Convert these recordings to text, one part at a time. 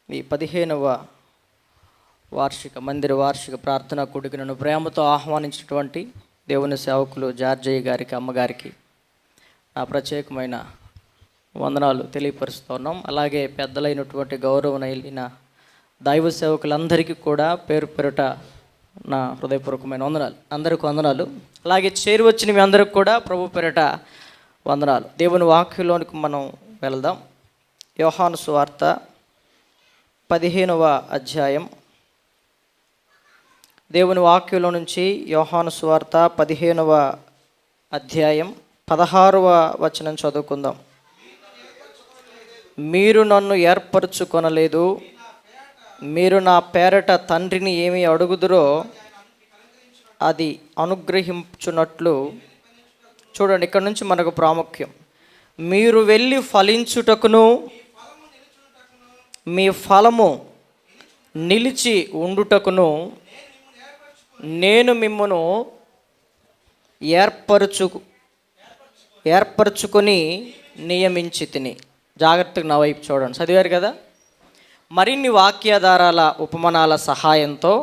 ఈ 15వ మందిర వార్షిక ప్రార్థనా కూడికి నన్ను ప్రేమతో ఆహ్వానించినటువంటి దేవుని సేవకులు జార్జయ్య గారికి, అమ్మగారికి నా ప్రత్యేకమైన వందనాలు తెలియపరుస్తున్నాం. అలాగే పెద్దలైనటువంటి గౌరవనైన దైవ సేవకులందరికీ కూడా పేరు పేరుట నా హృదయపూర్వకమైన వందనాలు. అందరికీ వందనాలు. అలాగే చేరువచ్చిన మీ అందరికి కూడా ప్రభు పేరిట వందనాలు. దేవుని వాక్యంలోనికి మనం వెళ్దాం. యోహాను సువార్త 15వ అధ్యాయం. దేవుని వాక్యంలో నుంచి యోహాను సువార్త 15వ అధ్యాయం 16వ వచనం చదువుకుందాం. మీరు నన్ను ఏర్పరచుకొనలేదు, మీరు నా పేరట తండ్రిని ఏమి అడుగుదురో అది అనుగ్రహించున్నట్లు. చూడండి, ఇక్కడ నుంచి మనకు ప్రాముఖ్యం. మీరు వెళ్ళి ఫలించుటకును మీ ఫలము నిలిచి ఉండుటకును నేను మిమ్మను ఏర్పరచుకొని నియమించి తిని. జాగ్రత్తగా నా వైపు చూడండి. చదివారు కదా. మరిన్ని వాక్యాధారాల ఉపమానాల సహాయంతో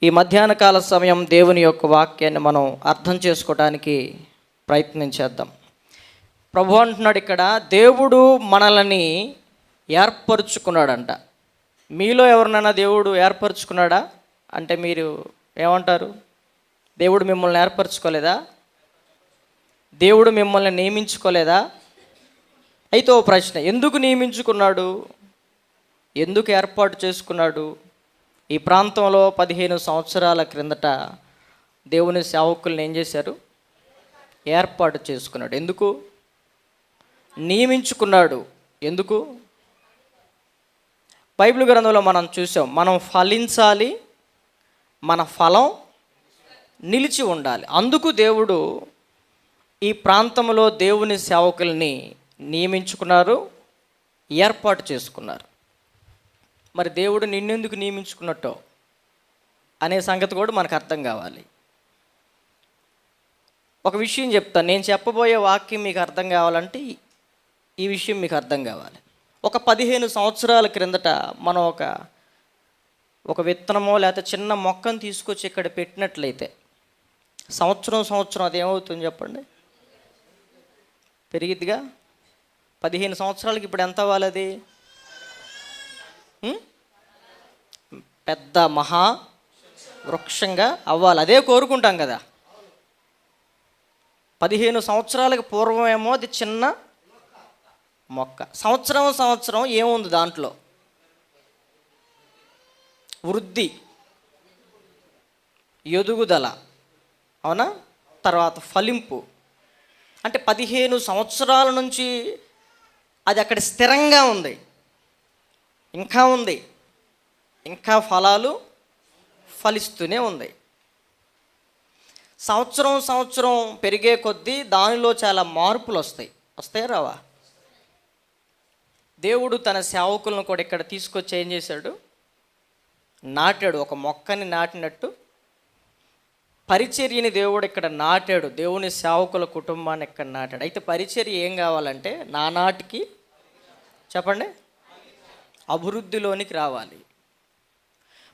ఈ మధ్యాహ్న కాల సమయం దేవుని యొక్క వాక్యాన్ని మనం అర్థం చేసుకోవడానికి ప్రయత్నం చేద్దాం. ప్రభు అంటున్నాడు ఇక్కడ, దేవుడు మనల్ని ఏర్పరచుకున్నాడంట. మీలో ఎవరినైనా దేవుడు ఏర్పరచుకున్నాడా అంటే మీరు ఏమంటారు? దేవుడు మిమ్మల్ని ఏర్పరచుకోలేదా? దేవుడు మిమ్మల్ని నియమించుకోలేదా? అయితే ఓ ప్రశ్న, ఎందుకు నియమించుకున్నాడు? ఎందుకు ఏర్పాటు చేసుకున్నాడు? ఈ ప్రాంతంలో 15 సంవత్సరాల క్రిందట దేవుని సేవకుల్ని ఏం చేశారు? ఏర్పాటు చేసుకున్నాడు. ఎందుకు నియమించుకున్నాడు? ఎందుకు? బైబిల్ గ్రంథంలో మనం చూసాం, మనం ఫలించాలి, మన ఫలం నిలిచి ఉండాలి. అందుకు దేవుడు ఈ ప్రాంతంలో దేవుని సేవకుల్ని నియమించుకున్నారు, ఏర్పాటు చేసుకున్నారు. మరి దేవుడు నిన్నెందుకు నియమించుకున్నట్టో అనే సంగతి కూడా మనకు అర్థం కావాలి. ఒక విషయం చెప్తాను, నేను చెప్పబోయే వాక్యం మీకు అర్థం కావాలంటే ఈ విషయం మీకు అర్థం కావాలి. ఒక 15 సంవత్సరాల క్రిందట మనం ఒక విత్తనమో లేకపోతే చిన్న మొక్కను తీసుకొచ్చి ఇక్కడ పెట్టినట్లయితే సంవత్సరం అది ఏమవుతుంది చెప్పండి? పెరిగిద్దిగా. 15 సంవత్సరాలకి ఇప్పుడు ఎంత అవ్వాలి? అది పెద్ద మహా వృక్షంగా అవ్వాలి. అదే కోరుకుంటాం కదా. 15 సంవత్సరాలకు పూర్వమేమో అది చిన్న మొక్క. సంవత్సరం ఏముంది దాంట్లో? వృద్ధి, ఎదుగుదల, అవునా? తర్వాత ఫలింపు. అంటే 15 సంవత్సరాల నుంచి అది అక్కడ స్థిరంగా ఉంది, ఇంకా ఉంది, ఇంకా ఫలాలు ఫలిస్తూనే ఉంది. సంవత్సరం పెరిగే కొద్దీ దానిలో చాలా మార్పులు వస్తాయి రావా? దేవుడు తన సేవకులను కూడా ఇక్కడ తీసుకొచ్చి ఏం చేశాడు? నాటాడు. ఒక మొక్కని నాటినట్టు పరిచర్యని దేవుడు ఇక్కడ నాటాడు. దేవుని సేవకుల కుటుంబాన్ని ఇక్కడ నాటాడు. అయితే పరిచర్య ఏం కావాలంటే నానాటికి చెప్పండి, అభివృద్ధిలోనికి రావాలి.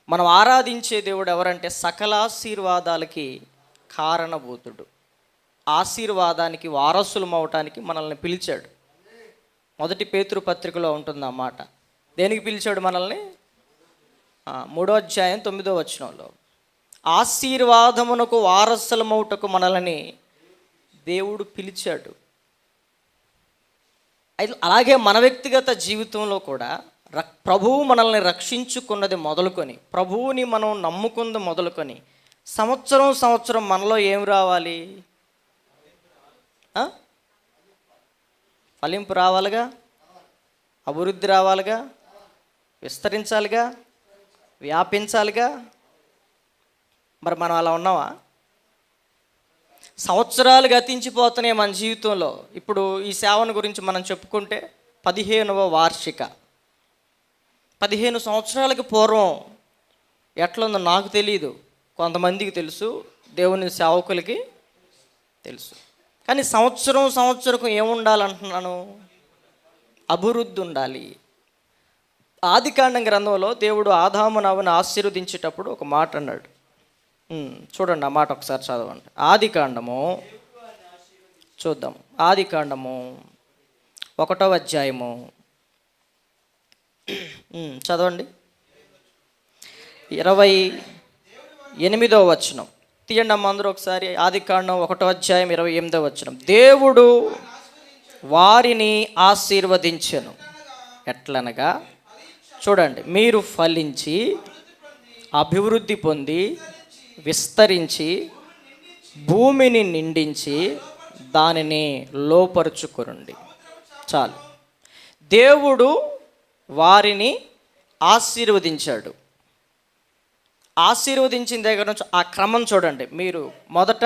మనం ఆరాధించే దేవుడు ఎవరంటే సకల ఆశీర్వాదాలకి కారణభూతుడు. ఆశీర్వాదానికి వారసులం అవటానికి మనల్ని పిలిచాడు. 1 పేతురు పత్రికలో ఉంటుంది ఆ మాట. దేనికి పిలిచాడు మనల్ని? 3వ అధ్యాయం 9వ వచనంలో ఆశీర్వాదమునకు వారసులమవుటకు మనల్ని దేవుడు పిలిచాడు. అలాగే మన వ్యక్తిగత జీవితంలో కూడా ప్రభువు మనల్ని రక్షించుకున్నది మొదలుకొని, ప్రభువుని మనం నమ్ముకుంది మొదలుకొని సంవత్సరం మనలో ఏం రావాలి? ఫలింపు రావాలిగా, అభివృద్ధి రావాలిగా, విస్తరించాలిగా, వ్యాపించాలిగా. మరి మనం అలా ఉన్నావా? సంవత్సరాలు గతించిపోతున్నాయి మన జీవితంలో. ఇప్పుడు ఈ సేవను గురించి మనం చెప్పుకుంటే 15వ వార్షిక. 15 సంవత్సరాలకి పూర్వం ఎట్లుందో నాకు తెలియదు, కొంతమందికి తెలుసు, దేవుని సేవకులకి తెలుసు. కానీ సంవత్సరం ఏముండాలంటున్నాను? అభివృద్ధి ఉండాలి, ఆదికాండం గ్రంథంలో దేవుడు ఆదాము నవ్వును ఆశీర్వదించేటప్పుడు ఒక మాట అన్నాడు. చూడండి, ఆ మాట ఒకసారి చదవండి. ఆదికాండము చూద్దాం. ఆదికాండము 1వ అధ్యాయము చదవండి. 28వ వచనం తీయండి అమ్మ అందరూ ఒకసారి. ఆదికాండం 1వ అధ్యాయం 28వ వచనం. దేవుడు వారిని ఆశీర్వదించెను ఎట్లనగా, చూడండి, మీరు ఫలించి అభివృద్ధి పొంది విస్తరించి భూమిని నిండించి దానిని లోపరుచుకొనండి. చాలు. దేవుడు వారిని ఆశీర్వదించాడు. ఆశీర్వదించిన దగ్గర నుంచి ఆ క్రమం చూడండి. మీరు మొదట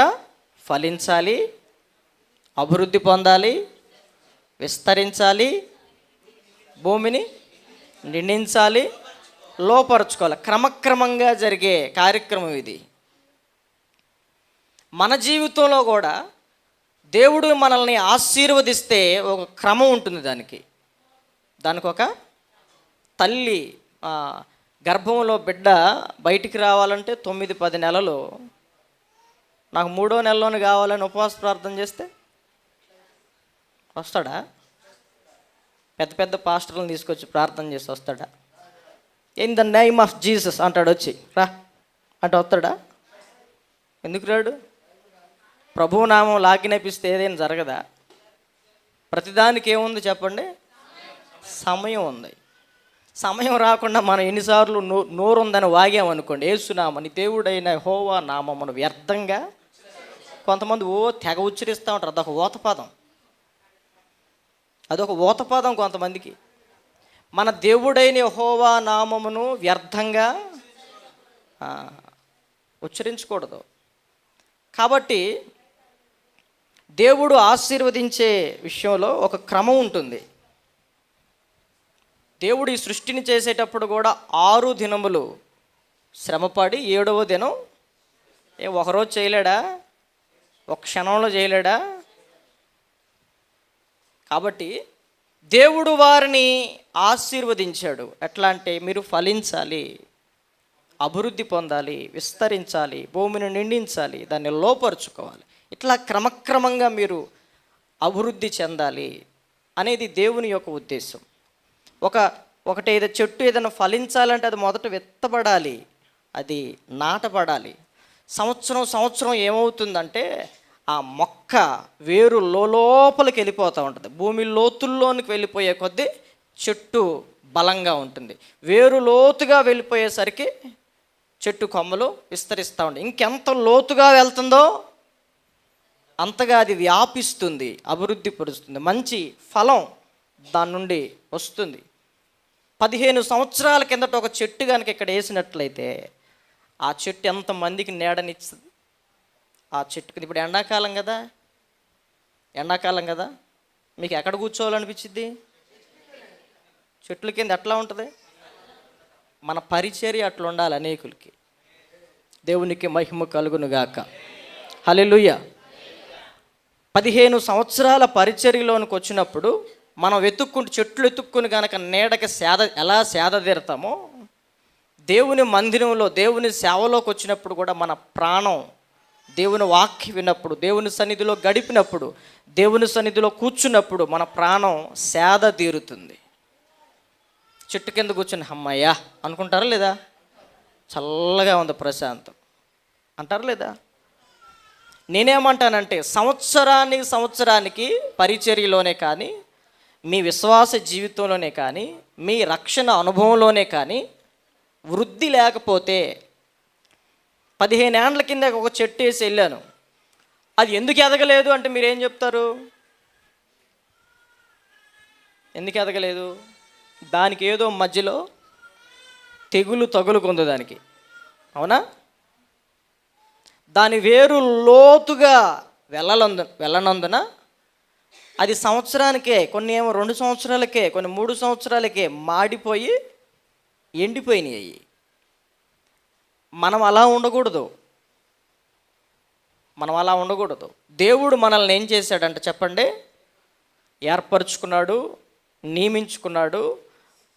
ఫలించాలి, అభివృద్ధి పొందాలి, విస్తరించాలి, భూమిని నిండించాలి, లోపరుచుకోవాలి. క్రమక్రమంగా జరిగే కార్యక్రమం ఇది. మన జీవితంలో కూడా దేవుడు మనల్ని ఆశీర్వదిస్తే ఒక క్రమం ఉంటుంది. దానికి ఒక తల్లి గర్భంలో బిడ్డ బయటికి రావాలంటే 9-10 నెలలు, నాకు 3వ నెలలోనే కావాలని ఉపవాస ప్రార్థన చేస్తే వస్తాడా? పెద్ద పెద్ద పాస్టర్లను తీసుకొచ్చి ప్రార్థన చేసి వస్తాడా? In the name of Jesus అంటాడు, వచ్చి రా అంటే వస్తాడా? ఎందుకు రాడు? ప్రభువు నామం లాగినపిస్తే ఏదైనా జరగదా? ప్రతిదానికి ఏముంది చెప్పండి? సమయం ఉంది. సమయం రాకుండా మనం ఎన్నిసార్లు నోరు ఉందని వాగామనుకోండి, యేసునామని దేవుడైన యెహోవా నామమును వ్యర్థంగా కొంతమంది తెగ ఉచ్చరిస్తూ ఉంటారు. అదొక ఊతపాదం కొంతమందికి. మన దేవుడైన యెహోవా నామమును వ్యర్థంగా ఉచ్చరించకూడదు. కాబట్టి దేవుడు ఆశీర్వదించే విషయంలో ఒక క్రమం ఉంటుంది. దేవుడు ఈ సృష్టిని చేసేటప్పుడు కూడా 6 దినములు శ్రమపడి 7వ దినం ఒకరోజు చేయలేడా? ఒక క్షణంలో చేయలేడా? కాబట్టి దేవుడు వారిని ఆశీర్వదించాడు. ఎట్లా అంటే, మీరు ఫలించాలి, అభివృద్ధి పొందాలి, విస్తరించాలి, భూమిని నిండించాలి, దాన్ని లోపరుచుకోవాలి. ఇట్లా క్రమక్రమంగా మీరు అభివృద్ధి చెందాలి అనేది దేవుని యొక్క ఉద్దేశం. ఒకటి ఏదో చెట్టు ఏదైనా ఫలించాలంటే అది మొదట విత్తబడాలి, అది నాటబడాలి. సంవత్సరం ఏమవుతుందంటే ఆ మొక్క వేరు లోపలికి వెళ్ళిపోతూ ఉంటుంది. భూమి లోతుల్లోనికి వెళ్ళిపోయే కొద్దీ చెట్టు బలంగా ఉంటుంది. వేరు లోతుగా వెళ్ళిపోయేసరికి చెట్టు కొమ్మలు విస్తరిస్తూ ఉంటాయి. ఇంకెంత లోతుగా వెళ్తుందో అంతగా అది వ్యాపిస్తుంది, అభివృద్ధి పరుస్తుంది, మంచి ఫలం దాని నుండి వస్తుంది. 15 సంవత్సరాల కిందట ఒక చెట్టు కనుక ఇక్కడ వేసినట్లయితే ఆ చెట్టు ఎంతమందికి నీడనిస్తుంది? ఆ చెట్టుకి ఇప్పుడు ఎండాకాలం కదా, మీకు ఎక్కడ కూర్చోవాలనిపించింది? చెట్ల కింద. ఎట్లా ఉంటుంది? మన పరిచర్య అట్లా ఉండాలి అనేకులకి. దేవునికి మహిమ కలుగునుగాక. హల్లెలూయా. 15 సంవత్సరాల పరిచర్యలోనికి వచ్చినప్పుడు మనం చెట్లు ఎత్తుక్కుని కనుక నీడకి ఎలా సేద తీరుతామో, దేవుని మందిరంలో దేవుని సేవలోకి వచ్చినప్పుడు కూడా మన ప్రాణం దేవుని వాక్యం విన్నప్పుడు, దేవుని సన్నిధిలో గడిపినప్పుడు, దేవుని సన్నిధిలో కూర్చున్నప్పుడు మన ప్రాణం సేద తీరుతుంది. చెట్టు కింద కూర్చుని అమ్మయ్యా అనుకుంటారా లేదా? చల్లగా ఉంది ప్రశాంతం అంటారా లేదా? నేనేమంటానంటే, సంవత్సరానికి పరిచర్యలోనే కానీ, మీ విశ్వాస జీవితంలోనే కానీ, మీ రక్షణ అనుభవంలోనే కానీ వృద్ధి లేకపోతే, 15 ఏండ్ల కింద ఒక చెట్టు వేసి వెళ్ళాను, అది ఎందుకు ఎదగలేదు అంటే మీరేం చెప్తారు? ఎందుకు ఎదగలేదు? దానికి ఏదో మధ్యలో తెగులు తగులుకుంది దానికి, అవునా? దాని వేరు లోతుగా వెళ్ళనందున అది సంవత్సరానికే, కొన్ని ఏమో 2 సంవత్సరాలకే, కొన్ని 3 సంవత్సరాలకే మాడిపోయి ఎండిపోయినాయి. మనం అలా ఉండకూడదు. దేవుడు మనల్ని ఏం చేశాడంటే చెప్పండి, ఏర్పరచుకున్నాడు, నియమించుకున్నాడు,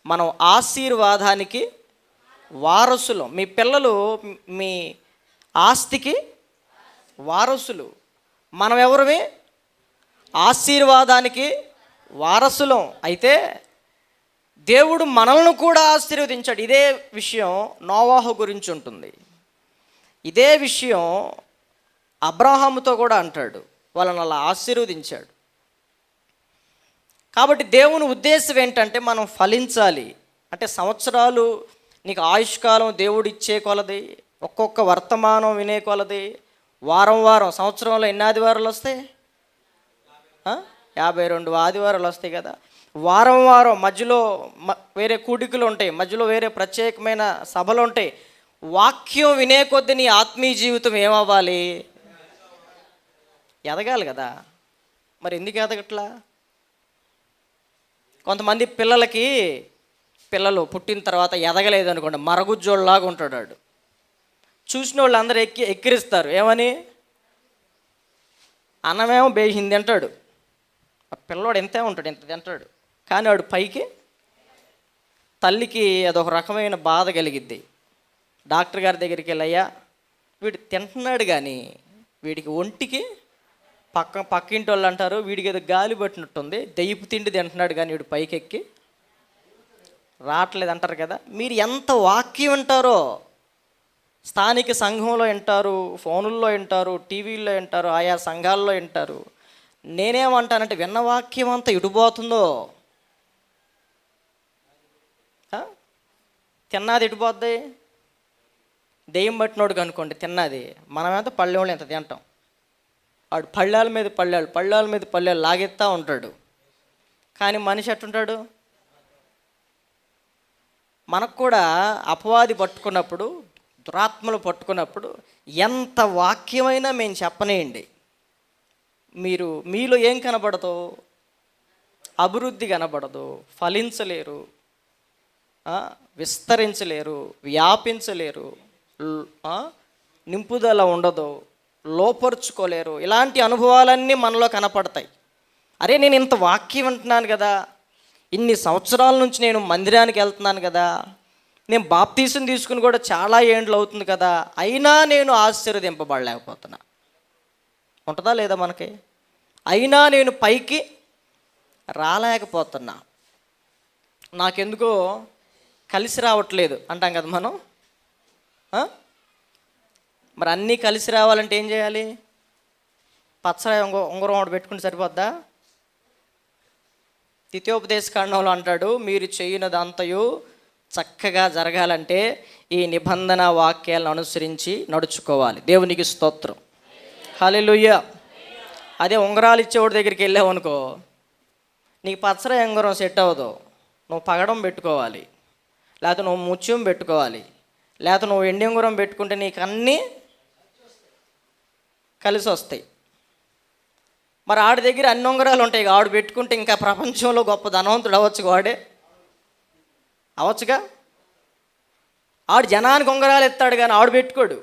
మనం ఆశీర్వాదానికి వారసులం. మీ పిల్లలు మీ ఆస్తికి వారసులు. మనం ఎవరివి? ఆశీర్వాదానికి వారసులం. అయితే దేవుడు మనల్ని కూడా ఆశీర్వదించాడు. ఇదే విషయం నోవాహు గురించి ఉంటుంది. ఇదే విషయం అబ్రహాముతో కూడా అంటాడు. వాళ్ళని అలా ఆశీర్వదించాడు. కాబట్టి దేవుని ఉద్దేశం ఏంటంటే మనం ఫలించాలి. అంటే సంవత్సరాలు నీకు ఆయుష్కాలం దేవుడు ఇచ్చే కొలది, ఒక్కొక్క వర్తమానం వినే కొలది, వారం వారం, సంవత్సరంలో ఎన్ని ఆదివారాలు వస్తాయి? 52 ఆదివారాలు వస్తాయి కదా. వారం వారం మధ్యలో వేరే కూడికలు ఉంటాయి, మధ్యలో వేరే ప్రత్యేకమైన సభలు ఉంటాయి. వాక్యం వినే కొద్దీ నీ ఆత్మీయ జీవితం ఏమవ్వాలి? ఎదగాలి కదా. మరి ఎందుకు ఎదగట్లా? కొంతమంది పిల్లలు పుట్టిన తర్వాత ఎదగలేదు అనుకోండి, మరగుజ్జోళ్ళలాగా ఉంటాడు వాడు. చూసిన వాళ్ళు అందరూ ఎక్కిరిస్తారు. ఏమని? అన్నమేమో బేసింది తింటాడు, ఆ పిల్లోడు ఎంతే ఉంటాడు, ఎంత తింటాడు, కానీ వాడు పైకి తల్లికి అదొక రకమైన బాధ కలిగిద్ది. డాక్టర్ గారి దగ్గరికి వెళ్ళయ్యా, వీడు తింటున్నాడు కానీ వీడికి ఒంటికి పక్కింటి వాళ్ళు అంటారు వీడికి ఏదో గాలి పట్టినట్టుంది, దెయ్యపు తిండి తింటున్నాడు కానీ వీడు పైకెక్కి రావట్లేదు అంటారు కదా. మీరు ఎంత వాక్యం వింటారో, స్థానిక సంఘంలో వింటారు, ఫోనుల్లో వింటారు, టీవీల్లో వింటారు, ఆయా సంఘాల్లో వింటారు. నేనేమంటానంటే విన్న వాక్యం అంతా ఇటుపోతుందో, తిన్నది ఇటుపోద్ది. దెయ్యం పట్టినోడుకు అనుకోండి తిన్నది, మనమేంత పళ్ళెళ్ళు ఎంత తింటాం, వాడు పళ్ళాల మీద పళ్ళాలు లాగెత్తా ఉంటాడు. కానీ మనిషి ఎట్టుంటాడు? మనకు కూడా అపవాది పట్టుకున్నప్పుడు, దురాత్మలు పట్టుకున్నప్పుడు ఎంత వాక్యమైనా మేము చెప్పనేయండి, మీలో ఏం కనబడదు? అభివృద్ధి కనబడదు, ఫలించలేరు, విస్తరించలేరు, వ్యాపించలేరు, నింపుదల ఉండదు, లోపరుచుకోలేరు. ఇలాంటి అనుభవాలన్నీ మనలో కనపడతాయి. అరే నేను ఇంత వాక్యం వింటున్నాను కదా, ఇన్ని సంవత్సరాల నుంచి నేను మందిరానికి వెళ్తున్నాను కదా, నేను బాప్తీసం తీసుకుని కూడా చాలా ఏండ్లు అవుతుంది కదా, అయినా నేను ఆశీర్వదింపబడలేకపోతున్నా. ఉంటుందా లేదా మనకి? అయినా నేను పైకి రాలేకపోతున్నా, నాకెందుకో కలిసి రావట్లేదు అంటాం కదా మనం. మరి అన్నీ కలిసి రావాలంటే ఏం చేయాలి? పచ్చరాయి ఉంగరం ఒకటి పెట్టుకుంటే సరిపోద్దా? ద్వితీయోపదేశ కాండంలో అంటాడు, మీరు చేయనదంతయు చక్కగా జరగాలంటే ఈ నిబంధన వాక్యాలను అనుసరించి నడుచుకోవాలి. దేవునికి స్తోత్రం, హల్లెలూయా. అదే ఉంగరాలు ఇచ్చేవాడి దగ్గరికి వెళ్ళావు అనుకో, నీకు పచ్చరాయి ఉంగరం సెట్ అవ్వదు, నువ్వు పగడం పెట్టుకోవాలి, లేకపోతే నువ్వు ముత్యం పెట్టుకోవాలి, లేకపోతే నువ్వు ఎండి ఉంగరం పెట్టుకుంటే నీకు అన్నీ కలిసి వస్తాయి. మరి ఆడి దగ్గర అన్ని ఉంగరాలు ఉంటాయి, ఆడు పెట్టుకుంటే ఇంకా ప్రపంచంలో గొప్ప ధనవంతుడు అవచ్చుగా. ఆడు జనానికి ఉంగరాలు ఎత్తాడు కానీ ఆడు పెట్టుకోడు,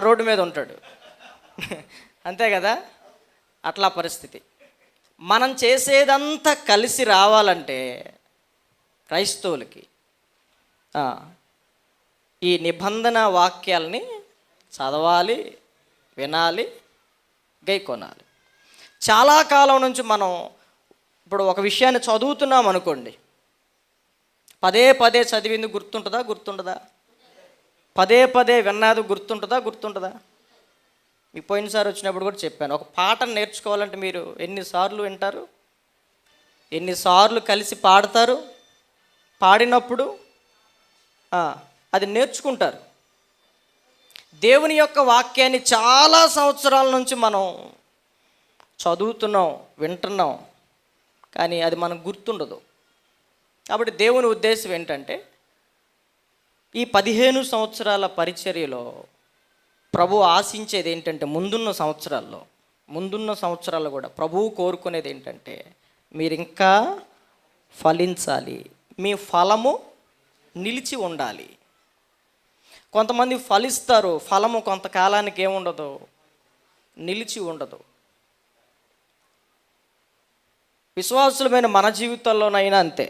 రోడ్డు మీద ఉంటాడు. అంతే కదా. అట్లా పరిస్థితి. మనం చేసేదంతా కలిసి రావాలంటే క్రైస్తవులకి ఈ నిబంధన వాక్యాలని చదవాలి, వినాలి, గైకొనాలి. చాలా కాలం నుంచి మనం ఇప్పుడు ఒక విషయాన్ని చదువుతున్నాం అనుకోండి, పదే చదివింది గుర్తుంటుందా? పదే విన్నది గుర్తుంటుందా? మీ పోయినసారి వచ్చినప్పుడు కూడా చెప్పాను, ఒక పాటను నేర్చుకోవాలంటే మీరు ఎన్నిసార్లు వింటారు, ఎన్నిసార్లు కలిసి పాడతారు, పాడినప్పుడు అది నేర్చుకుంటారు. దేవుని యొక్క వాక్యాన్ని చాలా సంవత్సరాల నుంచి మనం చదువుతున్నాం, వింటున్నాం, కానీ అది మనకు గుర్తుండదు. కాబట్టి దేవుని ఉద్దేశం ఏంటంటే ఈ 15 సంవత్సరాల పరిచర్యలో ప్రభు ఆశించేది ఏంటంటే ముందున్న సంవత్సరాల్లో కూడా ప్రభువు కోరుకునేది ఏంటంటే మీరు ఇంకా ఫలించాలి, మీ ఫలము నిలిచి ఉండాలి. కొంతమంది ఫలిస్తారు, ఫలము కొంతకాలానికి ఏముండదు, నిలిచి ఉండదు. విశ్వాసులమైన మన జీవితాల్లోనైనా అంతే.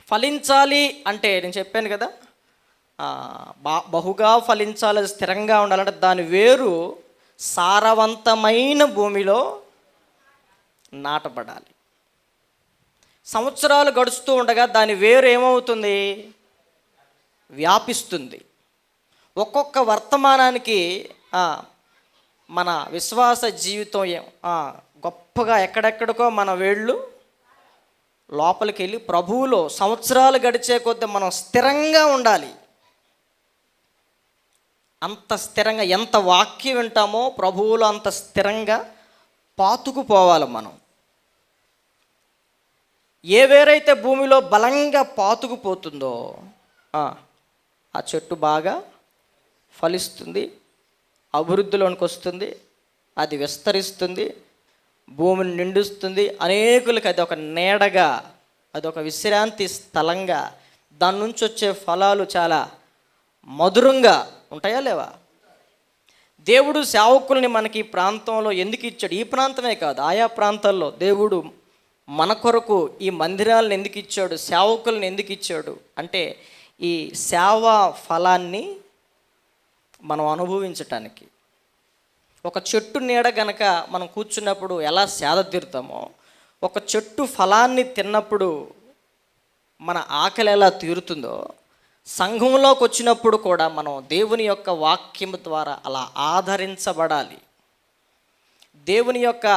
ఫలించాలి అంటే నేను చెప్పాను కదా, బహుగా ఫలించాలి, స్థిరంగా ఉండాలంటే దాని వేరు సారవంతమైన భూమిలో నాటబడాలి. సంవత్సరాలు గడుస్తూ ఉండగా దాని వేరు ఏమవుతుంది? వ్యాపిస్తుంది. ఒక్కొక్క వర్తమానానికి మన విశ్వాస జీవితం గొప్పగా ఎక్కడెక్కడికో మన వేళ్ళు లోపలికి వెళ్ళి ప్రభువులో సంవత్సరాలు గడిచే కొద్దీ మనం స్థిరంగా ఉండాలి. అంత స్థిరంగా, ఎంత వాక్యం వింటామో ప్రభువులో అంత స్థిరంగా పాతుకుపోవాలి మనం. ఏ వేరైతే భూమిలో బలంగా పాతుకుపోతుందో ఆ చెట్టు బాగా ఫలిస్తుంది, అభివృద్ధిలోనికి వస్తుంది, అది విస్తరిస్తుంది, భూమిని నిండుస్తుంది. అనేకులకి అది ఒక నీడగా, అదొక విశ్రాంతి స్థలంగా, దాని నుంచి వచ్చే ఫలాలు చాలా మధురంగా ఉంటాయా లేవా? దేవుడు సేవకుల్ని మనకి ఈ ప్రాంతంలో ఎందుకు ఇచ్చాడు? ఈ ప్రాంతమే కాదు, ఆయా ప్రాంతాల్లో దేవుడు మన కొరకు ఈ మందిరాలను ఎందుకు ఇచ్చాడు, సేవకులను ఎందుకు ఇచ్చాడు అంటే ఈ సేవా ఫలాన్ని మనం అనుభవించటానికి. ఒక చెట్టు నీడ గనక మనం కూర్చున్నప్పుడు ఎలా సేద తీరుతామో, ఒక చెట్టు ఫలాన్ని తిన్నప్పుడు మన ఆకలి ఎలా తీరుతుందో, సంఘంలోకి వచ్చినప్పుడు కూడా మనం దేవుని యొక్క వాక్యం ద్వారా అలా ఆదరించబడాలి. దేవుని యొక్క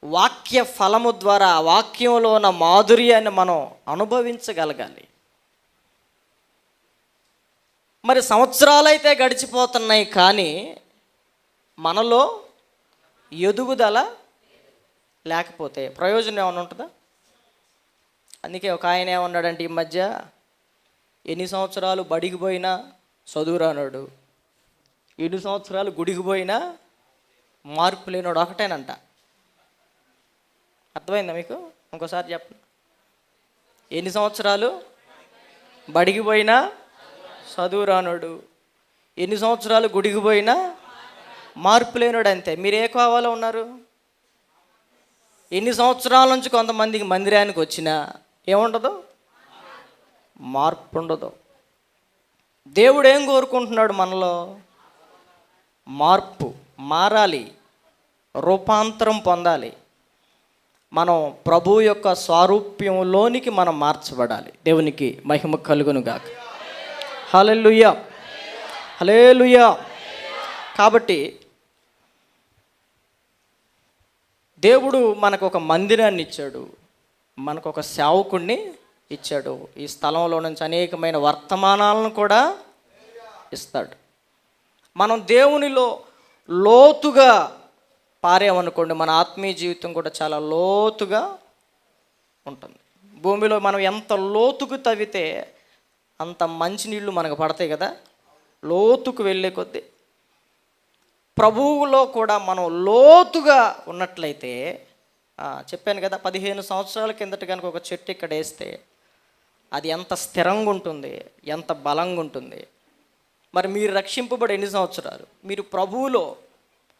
వాక్య ఫలము ద్వారా ఆ వాక్యంలో ఉన్న మాధుర్యాన్ని మనం అనుభవించగలగాలి. మరి సంవత్సరాలైతే గడిచిపోతున్నాయి, కానీ మనలో ఎదుగుదల లేకపోతే ప్రయోజనం ఏమైనా ఉంటుందా? అందుకే ఒక ఆయన ఏమన్నాడంటే, ఈ మధ్య ఎన్ని సంవత్సరాలు బడికి పోయినా చదువురానాడు, ఎన్ని సంవత్సరాలు గుడికి పోయినా మార్పు లేనాడు ఒకటేనంట. అర్థమైందా మీకు? ఇంకోసారి చెప్పండి. ఎన్ని సంవత్సరాలు బడికి పోయినా చదువురానాడు, ఎన్ని సంవత్సరాలు గుడికి పోయినా మార్పు లేనాడు, అంతే. మీరు ఏ కోవాలో ఉన్నారు? ఎన్ని సంవత్సరాల నుంచి కొంతమందికి మందిరానికి వచ్చినా ఏముండదు? మార్పు ఉండదు. దేవుడు ఏం కోరుకుంటున్నాడు మనలో? మార్పు, మారాలి, రూపాంతరం పొందాలి. మనం ప్రభు యొక్క స్వారూప్యంలోనికి మనం మార్చబడాలి. దేవునికి మహిమ కలుగును గాక. హల్లెలూయా, హల్లెలూయా. కాబట్టి దేవుడు మనకు ఒక మందిరాన్ని ఇచ్చాడు, మనకు ఒక సేవకుడిని ఇచ్చాడు. ఈ స్థలంలో నుంచి అనేకమైన వర్తమానాలను కూడా ఇస్తాడు. మనం దేవునిలో లోతుగా పారేమనుకోండి, మన ఆత్మీయ జీవితం కూడా చాలా లోతుగా ఉంటుంది. భూమిలో మనం ఎంత లోతుకు తవ్వితే అంత మంచినీళ్ళు మనకు పడతాయి కదా. లోతుకు వెళ్ళే కొద్దీ ప్రభువులో కూడా మనం లోతుగా ఉన్నట్లయితే, చెప్పాను కదా, 15 సంవత్సరాల కిందట కనుక ఒక చెట్టు ఇక్కడ వేస్తే అది ఎంత స్థిరంగా ఉంటుంది, ఎంత బలంగా ఉంటుంది. మరి మీరు రక్షింపబడి ఎన్ని సంవత్సరాలు? మీరు ప్రభువులో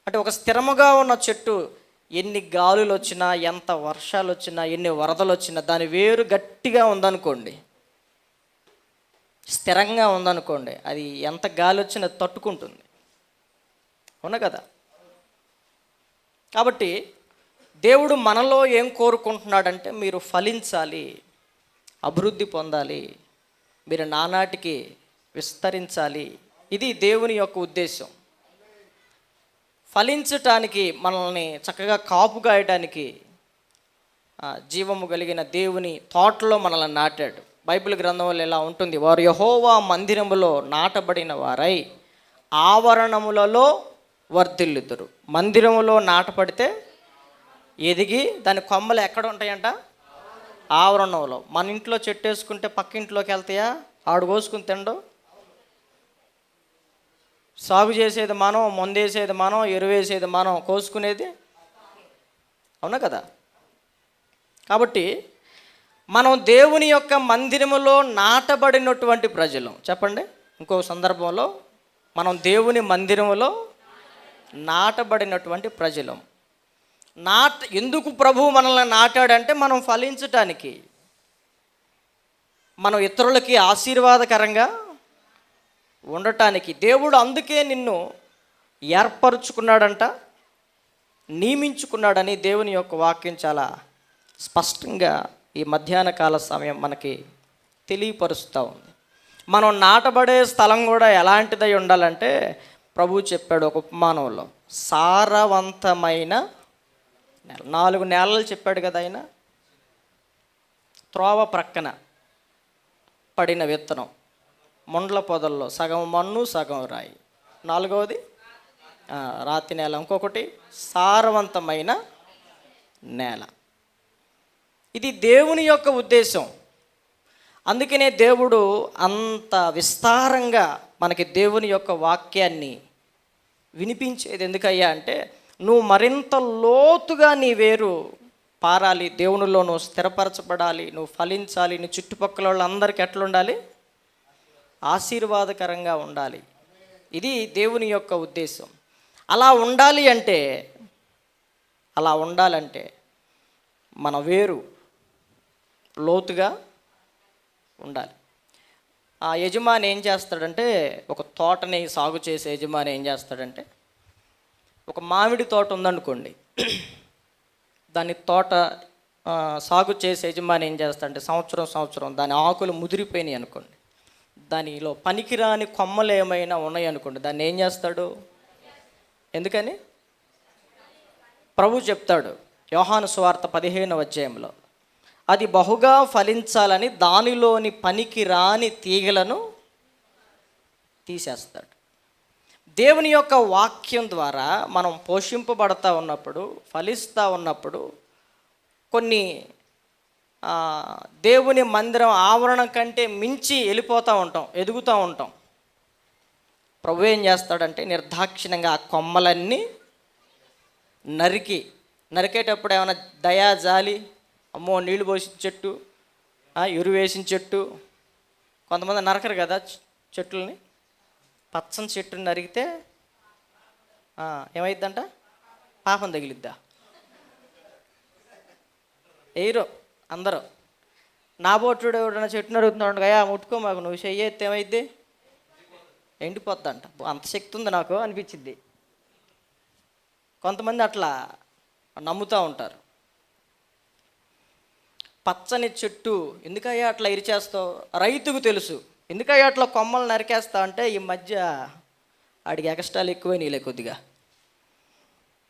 అంటే ఒక స్థిరముగా ఉన్న చెట్టు ఎన్ని గాలులు వచ్చినా, ఎంత వర్షాలు వచ్చినా, ఎన్ని వరదలు వచ్చినా దాని వేరు గట్టిగా ఉందనుకోండి, స్థిరంగా ఉందనుకోండి, అది ఎంత గాలి వచ్చినా తట్టుకుంటుంది. అవునా కదా? కాబట్టి దేవుడు మనలో ఏం కోరుకుంటున్నాడంటే మీరు ఫలించాలి, అభివృద్ధి పొందాలి, మీరు నానాటికి విస్తరించాలి. ఇది దేవుని యొక్క ఉద్దేశం. ఫలించటానికి, మనల్ని చక్కగా కాపు కాయడానికి జీవము కలిగిన దేవుని తోటలో మనల్ని నాటాడు. బైబిల్ గ్రంథంలో ఇలా ఉంటుంది, వారు యెహోవా మందిరములో నాటబడిన వారై ఆవరణములలో వర్ధిల్లుదురు. మందిరములో నాటపడితే ఎదిగి దాని కొమ్మలు ఎక్కడ ఉంటాయంట? ఆవరణంలో. మన ఇంట్లో చెట్టు వేసుకుంటే పక్క ఇంట్లోకి వెళ్తాయా? ఆడు కోసుకుని తిండు. సాగు చేసేది మనం, మందేసేది మనం, ఎరువేసేది మనం, కోసుకునేది అవునా కదా? కాబట్టి మనం దేవుని యొక్క మందిరములో నాటబడినటువంటి ప్రజలు. చెప్పండి ఇంకో సందర్భంలో, మనం దేవుని మందిరములో నాటబడినటువంటి ప్రజలం. ఎందుకు ప్రభువు మనల్ని నాటాడంటే మనం ఫలించటానికి, మనం ఇతరులకి ఆశీర్వాదకరంగా ఉండటానికి. దేవుడు అందుకే నిన్ను ఏర్పరుచుకున్నాడంట, నియమించుకున్నాడని దేవుని యొక్క వాక్యం చాలా స్పష్టంగా ఈ మధ్యాహ్న కాల సమయం మనకి తెలియపరుస్తూ ఉంది. మనం నాటబడే స్థలం కూడా ఎలాంటిదై ఉండాలంటే, ప్రభువు చెప్పాడు ఒక ఉపమానంలో, సారవంతమైన నేల. 4 నేలలు చెప్పాడు కదా ఆయన. త్రోవ ప్రక్కన పడిన విత్తనం, ముండ్ల పొదల్లో సగం మన్ను సగం రాయి. 4వది రాతి నేల. ఇంకొకటి సారవంతమైన నేల. ఇది దేవుని యొక్క ఉద్దేశం. అందుకనే దేవుడు అంత విస్తారంగా మనకి దేవుని యొక్క వాక్యాన్ని వినిపించేది ఎందుకయ్యా అంటే, నువ్వు మరింత లోతుగా నీ వేరు పారాలి, దేవునిలో నువ్వు స్థిరపరచబడాలి, నువ్వు ఫలించాలి, నీ చుట్టుపక్కల వాళ్ళందరికీ ఎట్లుండాలి? ఆశీర్వాదకరంగా ఉండాలి. ఇది దేవుని యొక్క ఉద్దేశం. అలా ఉండాలంటే మన వేరు లోతుగా ఉండాలి. ఆ యజమాని ఏం చేస్తాడంటే, ఒక తోటని సాగు చేసే యజమాని ఏం చేస్తాడంటే, ఒక మామిడి తోట ఉందనుకోండి, దాని తోట సాగు చేసే యజమాని ఏం చేస్తాడంటే, సంవత్సరం దాని ఆకులు ముదిరిపోయినాయి అనుకోండి, దానిలో పనికిరాని కొమ్మలు ఏమైనా ఉన్నాయి అనుకోండి, దాన్ని ఏం చేస్తాడు? ఎందుకని ప్రభు చెప్తాడు యోహాను సువార్త 15వ అధ్యాయంలో, అది బహుగా ఫలించాలని దానిలోని పనికి రాని తీగలను తీసేస్తాడు. దేవుని యొక్క వాక్యం ద్వారా మనం పోషింపబడతా ఉన్నప్పుడు, ఫలిస్తూ ఉన్నప్పుడు, కొన్ని దేవుని మందిరం ఆవరణ కంటే మించి వెళ్ళిపోతూ ఉంటాం, ఎదుగుతూ ఉంటాం. ప్రభు ఏం చేస్తాడంటే, నిర్దాక్షిణ్యంగా ఆ కొమ్మలన్నీ నరికేటప్పుడు ఏమైనా దయా జాలి, అమ్మో నీళ్లు పోసిన చెట్టు, ఎరువు వేసిన చెట్టు, కొంతమంది నరకరు కదా చెట్లని. పచ్చని చెట్టుని నరికితే ఏమైద్దంట? పాపం తగిలిద్దా? ఎయిరో అందరూ. నా బోటుడు ఎవడన్నా చెట్టు నరుగుతున్నాడు, అయ్యా ముట్టుకో మాకు, నువ్వు చెయ్యేస్తే ఏమైద్ది? ఎండిపోద్దంట. అంత శక్తి ఉంది నాకు అనిపించింది. కొంతమంది అట్లా నమ్ముతూ ఉంటారు. పచ్చని చెట్టు ఎందుకయ్యా అట్లా ఇరిచేస్తావు? రైతుకు తెలుసు. ఎందుకయ్యా అట్లా కొమ్మలు నరికేస్తావు అంటే, ఈ మధ్య ఆడికి ఎక్స్ట్రాలు ఎక్కువై నీలే, కొద్దిగా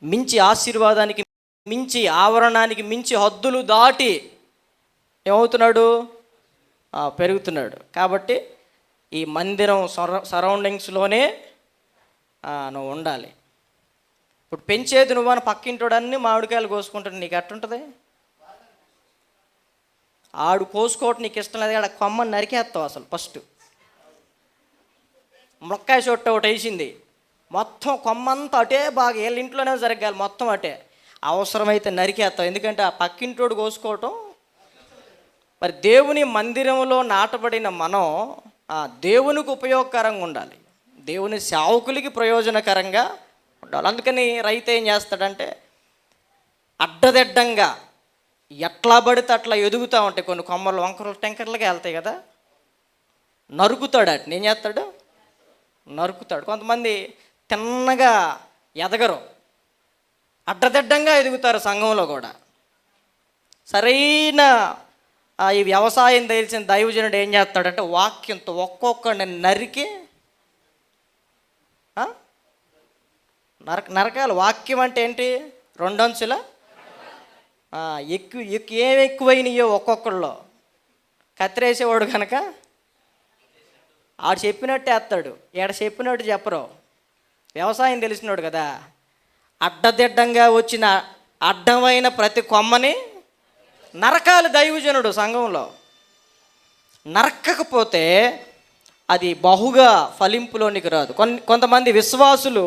మించి ఆశీర్వాదానికి మించి, ఆవరణానికి మించి, హద్దులు దాటి ఏమవుతున్నాడు? పెరుగుతున్నాడు. కాబట్టి ఈ మందిరం సరౌండింగ్స్లోనే నువ్వు ఉండాలి. ఇప్పుడు పెంచేది నువ్వని పక్కింటోడన్నీ మామిడికాయలు కోసుకుంటాడు, నీకు ఎట్టుంటుంది? ఆడు కోసుకోవటం నీకు ఇష్టం లేదు, ఆడ కొమ్మని నరికేస్తావు. అసలు ఫస్ట్ మునక్కాయ చొట్ట ఒకటి వేసింది, మొత్తం కొమ్మంతా అటే, బాగా వీళ్ళ ఇంట్లోనే జరగాలి, మొత్తం అటే. అవసరమైతే నరికేస్తావు, ఎందుకంటే ఆ పక్కింటోడు కోసుకోవటం. మరి దేవుని మందిరంలో నాటబడిన మనం దేవునికి ఉపయోగకరంగా ఉండాలి, దేవుని సేవకులకి ప్రయోజనకరంగా ఉండాలి. అందుకని రైతు ఏం చేస్తాడంటే, అడ్డదిడ్డంగా ఎట్లా పడితే అట్లా ఎదుగుతూ ఉంటాయి కొన్ని కొమ్మలు, వంకరలు టెంకర్లుగా వెళ్తాయి కదా, నరుకుతాడు. అట్లా ఏం చేస్తాడు? నరుకుతాడు. కొంతమంది తిన్నగా ఎదగరు, అడ్డదిడ్డంగా ఎదుగుతారు. సంఘంలో కూడా సరైన ఈ వ్యవసాయం తెలిసిన దైవజనుడు ఏం చేస్తాడంటే, వాక్యంతో ఒక్కొక్కడిని నరికి నరకాలి. వాక్యం అంటే ఏంటి? 2 అంచుల ఏమి ఎక్కువైనాయో ఒక్కొక్కళ్ళు కత్తిరేసేవాడు కనుక ఆడు చెప్పినట్టే వేస్తాడు, ఈడ చెప్పినట్టు చెప్పరు. వ్యవసాయం తెలిసినాడు కదా, అడ్డదిడ్డంగా వచ్చిన అడ్డమైన ప్రతి కొమ్మని నరకాలి దైవజనుడు. సంఘంలో నరకకపోతే అది బహుగా ఫలింపులోనికి రాదు. కొంతమంది విశ్వాసులు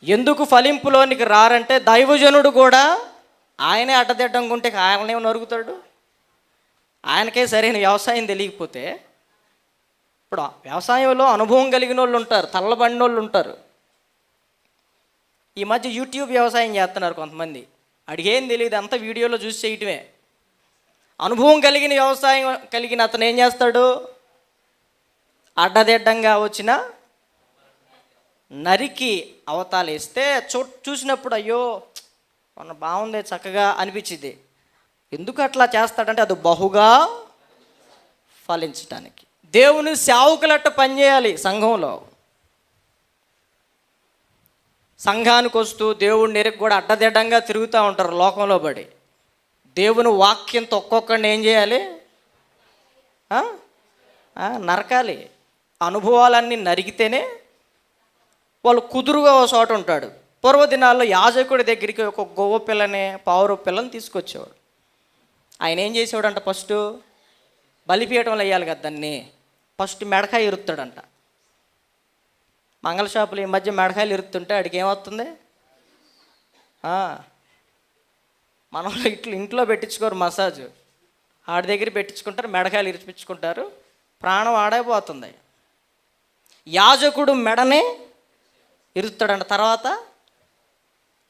ఎందుకు ఫలింపులోనికి రారంటే, దైవజనుడు కూడా ఆయనే అడ్డదిడ్డంగా ఉంటే ఆయననే నరుగుతాడు. ఆయనకే సరైన వ్యవసాయం తెలియకపోతే, ఇప్పుడు వ్యవసాయంలో అనుభవం కలిగిన వాళ్ళు ఉంటారు, తల్లబడిన వాళ్ళు ఉంటారు. ఈ మధ్య యూట్యూబ్ వ్యవసాయం చేస్తున్నారు కొంతమంది. అడిగేం తెలియదు, అంతా వీడియోలో చూసి చేయటమే. అనుభవం కలిగిన వ్యవసాయం కలిగిన అతను ఏం చేస్తాడు? అడ్డదిడ్డంగా వచ్చిన నరికి అవతాలేస్తే చూసినప్పుడు అయ్యో మొన్న బాగుంది చక్కగా అనిపించింది. ఎందుకు అట్లా చేస్తాడంటే అది బహుగా ఫలించడానికి. దేవుని సేవకులట్ట పనిచేయాలి. సంఘానికి వస్తూ దేవుడిని ఎరగ కూడా అడ్డదిడ్డంగా తిరుగుతూ ఉంటారు లోకంలో పడి. దేవుని వాక్యంతో ఒక్కొక్కడిని ఏం చేయాలి? నరకాలి. అనుభవాలన్నీ నరికితేనే వాళ్ళు కుదురుగా ఒక చోట ఉంటాడు. పూర్వదినాల్లో యాజకుడి దగ్గరికి ఒక గొవ్వ పిల్లని, పావురు పిల్లని తీసుకొచ్చేవాడు. ఆయన ఏం చేసేవాడంట? ఫస్ట్ బలిపీఠంలో వేయాలి కదా దాన్ని, ఫస్ట్ మెడకాయ ఇరుస్తాడంట. మంగళ షాపులు ఈ మధ్య మెడకాయలు ఇరుతుంటే ఆడికి ఏమవుతుంది? మన ఇంట్లో పెట్టించుకోరు మసాజు, ఆడి దగ్గర పెట్టించుకుంటారు, మెడకాయలు ఇరిపించుకుంటారు, ప్రాణం ఆడైపోతుంది. యాజకుడు మెడనే ఇరుస్తాడంట. తర్వాత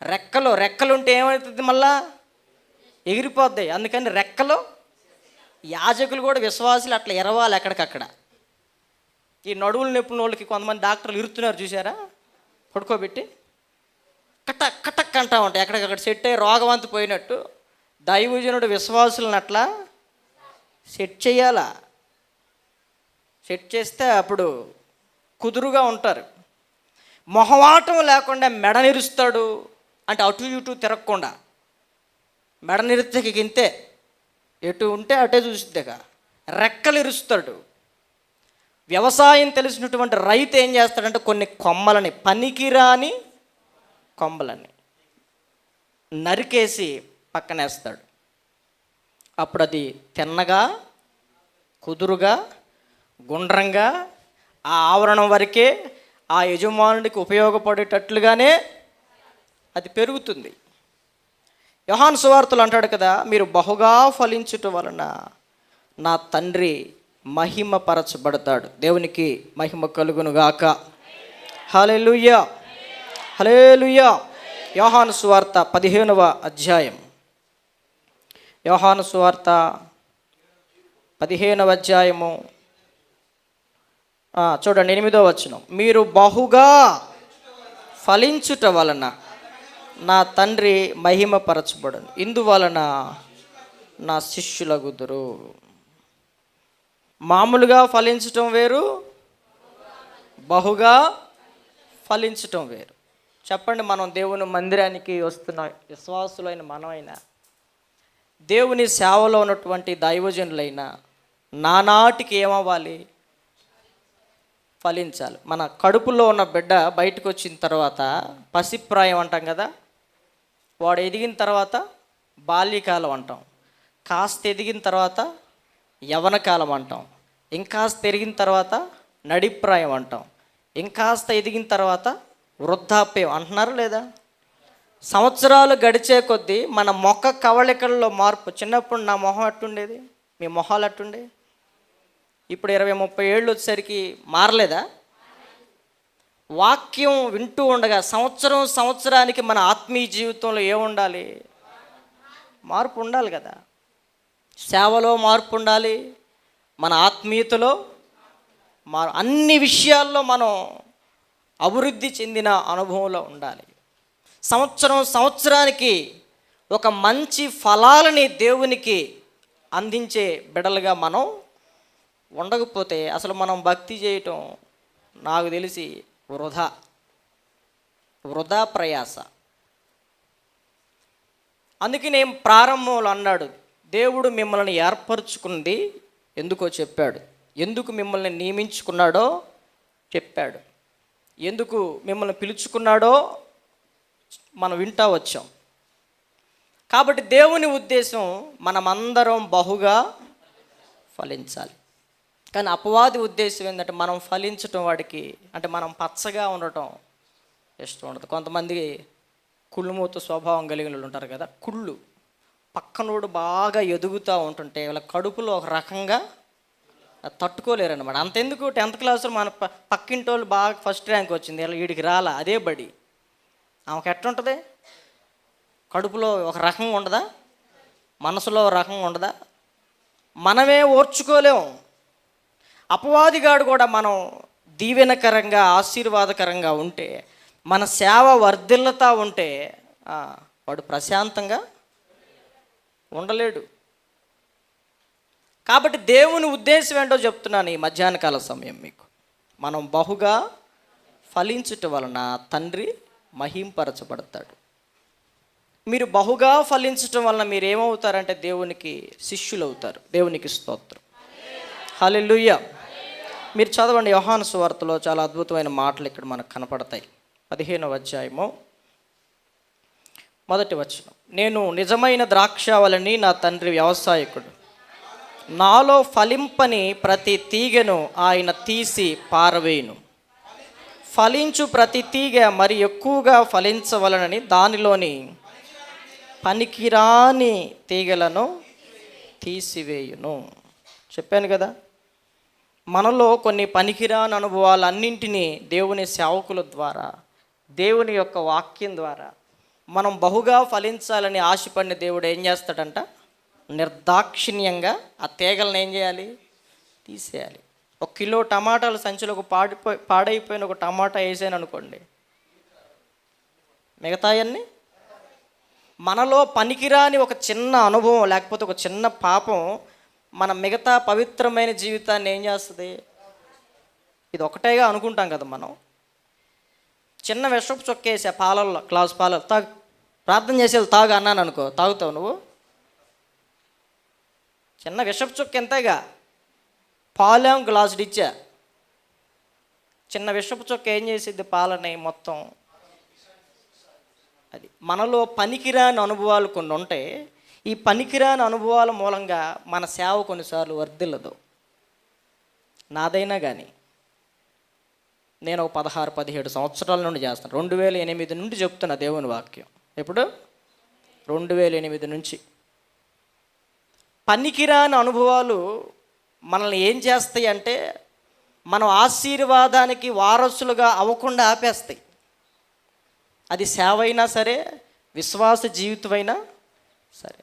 రెక్కలుంటే ఏమవుతుంది? మళ్ళా ఎగిరిపోద్ది. అందుకని రెక్కలు. యాజకులు కూడా విశ్వాసులు అట్లా ఎరవాలి ఎక్కడికక్కడ. ఈ నడువులు నొప్పుల వాళ్ళకి కొంతమంది డాక్టర్లు ఇరుతున్నారు చూసారా? పడుకోబెట్టి కటక్ కటక్ అంటా ఉంటాయి, ఎక్కడికక్కడ సెట్ అయ్యి రోగవంతి పోయినట్టు. దైవజనుడు విశ్వాసులను అట్లా సెట్ చేయాలా. సెట్ చేస్తే అప్పుడు కుదురుగా ఉంటారు. మొహమాటం లేకుండా మెడనిరుస్తాడు. అంటే అటు ఇటు తిరగకుండా మెడనిరిస్తే ఇంతే, ఎటు ఉంటే అటే చూసిద్దిగా. రెక్కలు ఇరుస్తాడు. వ్యవసాయం తెలిసినటువంటి రైతు ఏం చేస్తాడంటే కొన్ని కొమ్మలని, పనికిరాని కొమ్మలని నరికేసి పక్కనేస్తాడు. అప్పుడు అది తిన్నగా, కుదురుగా, గుండ్రంగా, ఆ ఆవరణం వరకే ఆ యజమానుడికి ఉపయోగపడేటట్లుగానే అది పెరుగుతుంది. యోహాను సువార్తలు అంటాడు కదా, మీరు బహుగా ఫలించుట వలన నా తండ్రి మహిమపరచబడతాడు. దేవునికి మహిమ కలుగునుగాక. హల్లెలూయా, హల్లెలూయా. యోహాను సువార్త 15వ అధ్యాయం. యోహాను సువార్త 15వ అధ్యాయము చూడండి, 8వ వచనం. మీరు బహుగా ఫలించుట వలన నా తండ్రి మహిమపరచబడును, ఇందువలన నా శిష్యులగుదురు. మామూలుగా ఫలించటం వేరు, బహుగా ఫలించటం వేరు. చెప్పండి, మనం దేవుని మందిరానికి వస్తున్న విశ్వాసులైన మనమైనా, దేవుని సేవలో ఉన్నటువంటి దైవజనులైనా నానాటికి ఏమవ్వాలి? ఫలించాలి. మన కడుపులో ఉన్న బిడ్డ బయటకు వచ్చిన తర్వాత పసిప్రాయం అంటాం కదా, వాడు ఎదిగిన తర్వాత బాల్యకాలం అంటాం, కాస్త ఎదిగిన తర్వాత యవనకాలం అంటాం, ఇంకాస్త ఎదిగిన తర్వాత నడిప్రాయం అంటాం, ఇంకాస్త ఎదిగిన తర్వాత వృద్ధాప్యం అంటున్నారు లేదా? సంవత్సరాలు గడిచే కొద్దీ మన మొక్క కవళికల్లో మార్పు. చిన్నప్పుడు నా మొహం అట్టుండేది, మీ మొహాలు అట్టుండే. ఇప్పుడు 20-30 ఏళ్ళు వచ్చేసరికి మారలేదా? వాక్యం వింటూ ఉండగా సంవత్సరానికి మన ఆత్మీయ జీవితంలో ఏముండాలి? మార్పు ఉండాలి కదా. సేవలో మార్పు ఉండాలి, మన ఆత్మీయతలో అన్ని విషయాల్లో మనం అభివృద్ధి చెందిన అనుభవంలో ఉండాలి. సంవత్సరానికి ఒక మంచి ఫలాలని దేవునికి అందించే బిడలుగా మనం ఉండకపోతే అసలు మనం భక్తి చేయటం నాకు తెలిసి వృధా ప్రయాస. అందుకే నేను ప్రారంభంలో అన్నాడు, దేవుడు మిమ్మల్ని ఏర్పరచుకుంది ఎందుకో చెప్పాడు, ఎందుకు మిమ్మల్ని నియమించుకున్నాడో చెప్పాడు, ఎందుకు మిమ్మల్ని పిలుచుకున్నాడో మనం వింటా వచ్చాం. కాబట్టి దేవుని ఉద్దేశం మనమందరం బహుగా ఫలించాలి. కానీ అపవాది ఉద్దేశం ఏంటంటే మనం ఫలించటం వాడికి, అంటే మనం పచ్చగా ఉండటం ఇష్టం ఉండదు. కొంతమంది కుళ్ళుమూత స్వభావం కలిగిన వాళ్ళు ఉంటారు కదా, కుళ్ళు. పక్కనోడు బాగా ఎదుగుతూ ఉంటుంటే వాళ్ళ కడుపులో ఒక రకంగా తట్టుకోలేరు అనమాట. అంతెందుకు 10th క్లాస్లో మన పక్కింటి వాళ్ళు బాగా ఫస్ట్ ర్యాంక్ వచ్చింది, ఇలా వీడికి రాలా, అదే బడి, ఆమెకు ఎట్టుంటుంది? కడుపులో ఒక రకంగా ఉండదా, మనసులో ఒక రకంగా ఉండదా? మనమే ఓర్చుకోలేము. అపవాదిగాడు కూడా మనం దీవెనకరంగా ఆశీర్వాదకరంగా ఉంటే, మన సేవ వర్ధిల్లుతా ఉంటే వాడు ప్రశాంతంగా ఉండలేడు. కాబట్టి దేవుని ఉద్దేశం ఏంటో చెప్తున్నాను ఈ మధ్యాహ్న కాల సమయం మీకు. మనం బహుగా ఫలించుట వలన తండ్రి మహింపరచబడతాడు. మీరు బహుగా ఫలించటం వలన మీరు ఏమవుతారంటే దేవునికి శిష్యులు అవుతారు. దేవునికి స్తోత్రం, హల్లెలూయా. మీరు చదవండి, యోహాను సువార్తలో చాలా అద్భుతమైన మాటలు ఇక్కడ మనకు కనపడతాయి. 15వ అధ్యాయము 1వ వచనం. నేను నిజమైన ద్రాక్షావళిని, నా తండ్రి వ్యవసాయకుడు. నాలో ఫలింపని ప్రతి తీగను ఆయన తీసి పారవేయును. ఫలించు ప్రతి తీగ మరి ఎక్కువగా ఫలించవలనని దానిలోని పనికిరాని తీగలను తీసివేయును. చెప్పాను కదా, మనలో కొన్ని పనికిరాని అనుభవాలన్నింటినీ దేవుని సేవకుల ద్వారా, దేవుని యొక్క వాక్యం ద్వారా మనం బహుగా ఫలించాలని ఆశపడిన దేవుడు ఏం చేస్తాడంట? నిర్దాక్షిణ్యంగా ఆ తీగలను ఏం చేయాలి? తీసేయాలి. 1 కిలో టమాటాలు సంచులకు పాడైపోయిన ఒక టమాటా వేసాను అనుకోండి, మిగతాయన్నీ మనలో పనికిరాని ఒక చిన్న అనుభవం లేకపోతే ఒక చిన్న పాపం మన మిగతా పవిత్రమైన జీవితాన్ని ఏం చేస్తుంది? ఇది ఒకటేగా అనుకుంటాం కదా మనం. చిన్న విషపు చొక్కేసా పాలల్లో, గ్లాస్ పాలలు తాగు, ప్రార్థన చేసేది తాగు అన్నాను అనుకో, తాగుతావు నువ్వు? చిన్న విషపు చొక్క ఎంతగా, పాలేం గ్లాసుడు ఇచ్చా, చిన్న విషపు చొక్క ఏం చేసిద్ది? పాలని మొత్తం. అది మనలో పనికిరాని అనుభవాలు కొన్ని ఉంటాయి. ఈ పనికిరాని అనుభవాల మూలంగా మన సేవ కొన్నిసార్లు వర్ధిల్లదు. నాదైనా కానీ నేను ఒక 16-17 సంవత్సరాల నుండి చేస్తాను. 2008 నుండి చెప్తున్నా దేవుని వాక్యం. ఎప్పుడు? 2008 నుంచి. పనికిరాని అనుభవాలు మనల్ని ఏం చేస్తాయి అంటే, మనం ఆశీర్వాదానికి వారసులుగా అవ్వకుండా ఆపేస్తాయి. అది సేవ అయినా సరే, విశ్వాస జీవితమైనా సరే.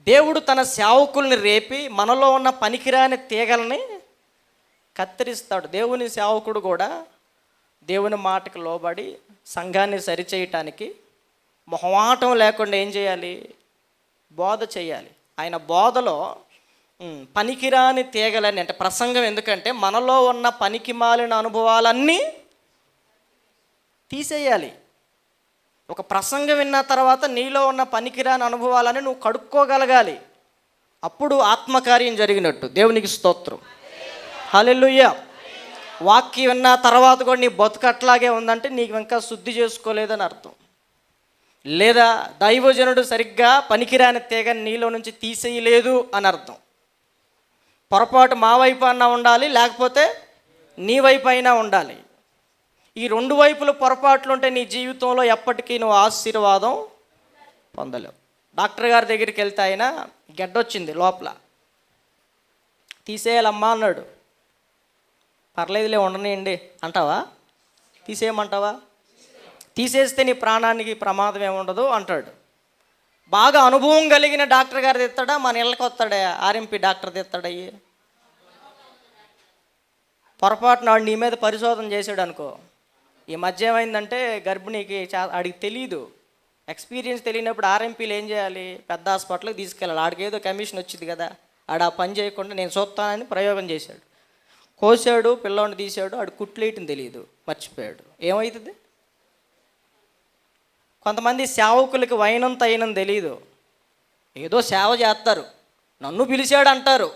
దేవుడు తన సేవకుల్ని రేపి మనలో ఉన్న పనికిరాని తీగల్ని కత్తిరిస్తాడు. దేవుని సేవకుడు కూడా దేవుని మాటకు లోబడి సంఘాన్ని సరిచేయటానికి మొహమాటం లేకుండా ఏం చేయాలి? బోధ చేయాలి. ఆయన బోధలో పనికిరాని తీగలని, అంటే ప్రసంగం, ఎందుకంటే మనలో ఉన్న పనికి మాలిన అనుభవాలన్నీ తీసేయాలి. ఒక ప్రసంగం విన్న తర్వాత నీలో ఉన్న పనికిరాని అనుభవాలని నువ్వు కడుక్కోగలగాలి. అప్పుడు ఆత్మకార్యం జరిగినట్టు. దేవునికి స్తోత్రం, హల్లెలూయా. వాక్యం విన్న తర్వాత కూడా నీ బతుకు అట్లాగే ఉందంటే నీకు ఇంకా శుద్ధి చేసుకోలేదని అర్థం. లేదా దైవజనుడు సరిగ్గా పనికిరాని తీగని నీలో నుంచి తీసేయలేదు అని అర్థం. పొరపాటు మా వైపు అన్నా ఉండాలి, లేకపోతే నీ వైపు అయినా ఉండాలి. ఈ 2 వైపులు పొరపాట్లు ఉంటే నీ జీవితంలో ఎప్పటికీ నువ్వు ఆశీర్వాదం పొందలేవు. డాక్టర్ గారి దగ్గరికి వెళ్తే ఆయన గడ్డొచ్చింది లోపల, తీసేయాలమ్మా అన్నాడు. పర్లేదులే ఉండనియండి అంటావా? తీసేయమంటావా? తీసేస్తే నీ ప్రాణానికి ప్రమాదం ఏముండదు అంటాడు. బాగా అనుభవం కలిగిన డాక్టర్ గారు తెస్తాడా? మన ఇళ్ళకి వస్తాడా? ఆర్ఎంపీ డాక్టర్ తెస్తాడయ్యి. పొరపాటున వాడు నీ మీద పరిశోధన చేశాడు అనుకో. ఈ మధ్య ఏమైందంటే గర్భిణీకి ఆడికి తెలియదు, ఎక్స్పీరియన్స్ తెలియనప్పుడు ఆర్ఎంపీలు ఏం చేయాలి? పెద్ద హాస్పిటల్కి తీసుకెళ్ళాలి. ఆడికి ఏదో కమిషన్ వచ్చింది కదా, ఆడ ఆ పని చేయకుండా నేను చూస్తానని ప్రయోగం చేశాడు. కోసాడు, పిల్లోడిని తీసాడు, ఆడు కుట్లేయటం తెలియదు, మర్చిపోయాడు. ఏమవుతుంది? కొంతమంది సేవకులకి వైనంత అయినంత తెలియదు, ఏదో సేవ చేస్తారు, నన్ను పిలిచాడు అంటారు.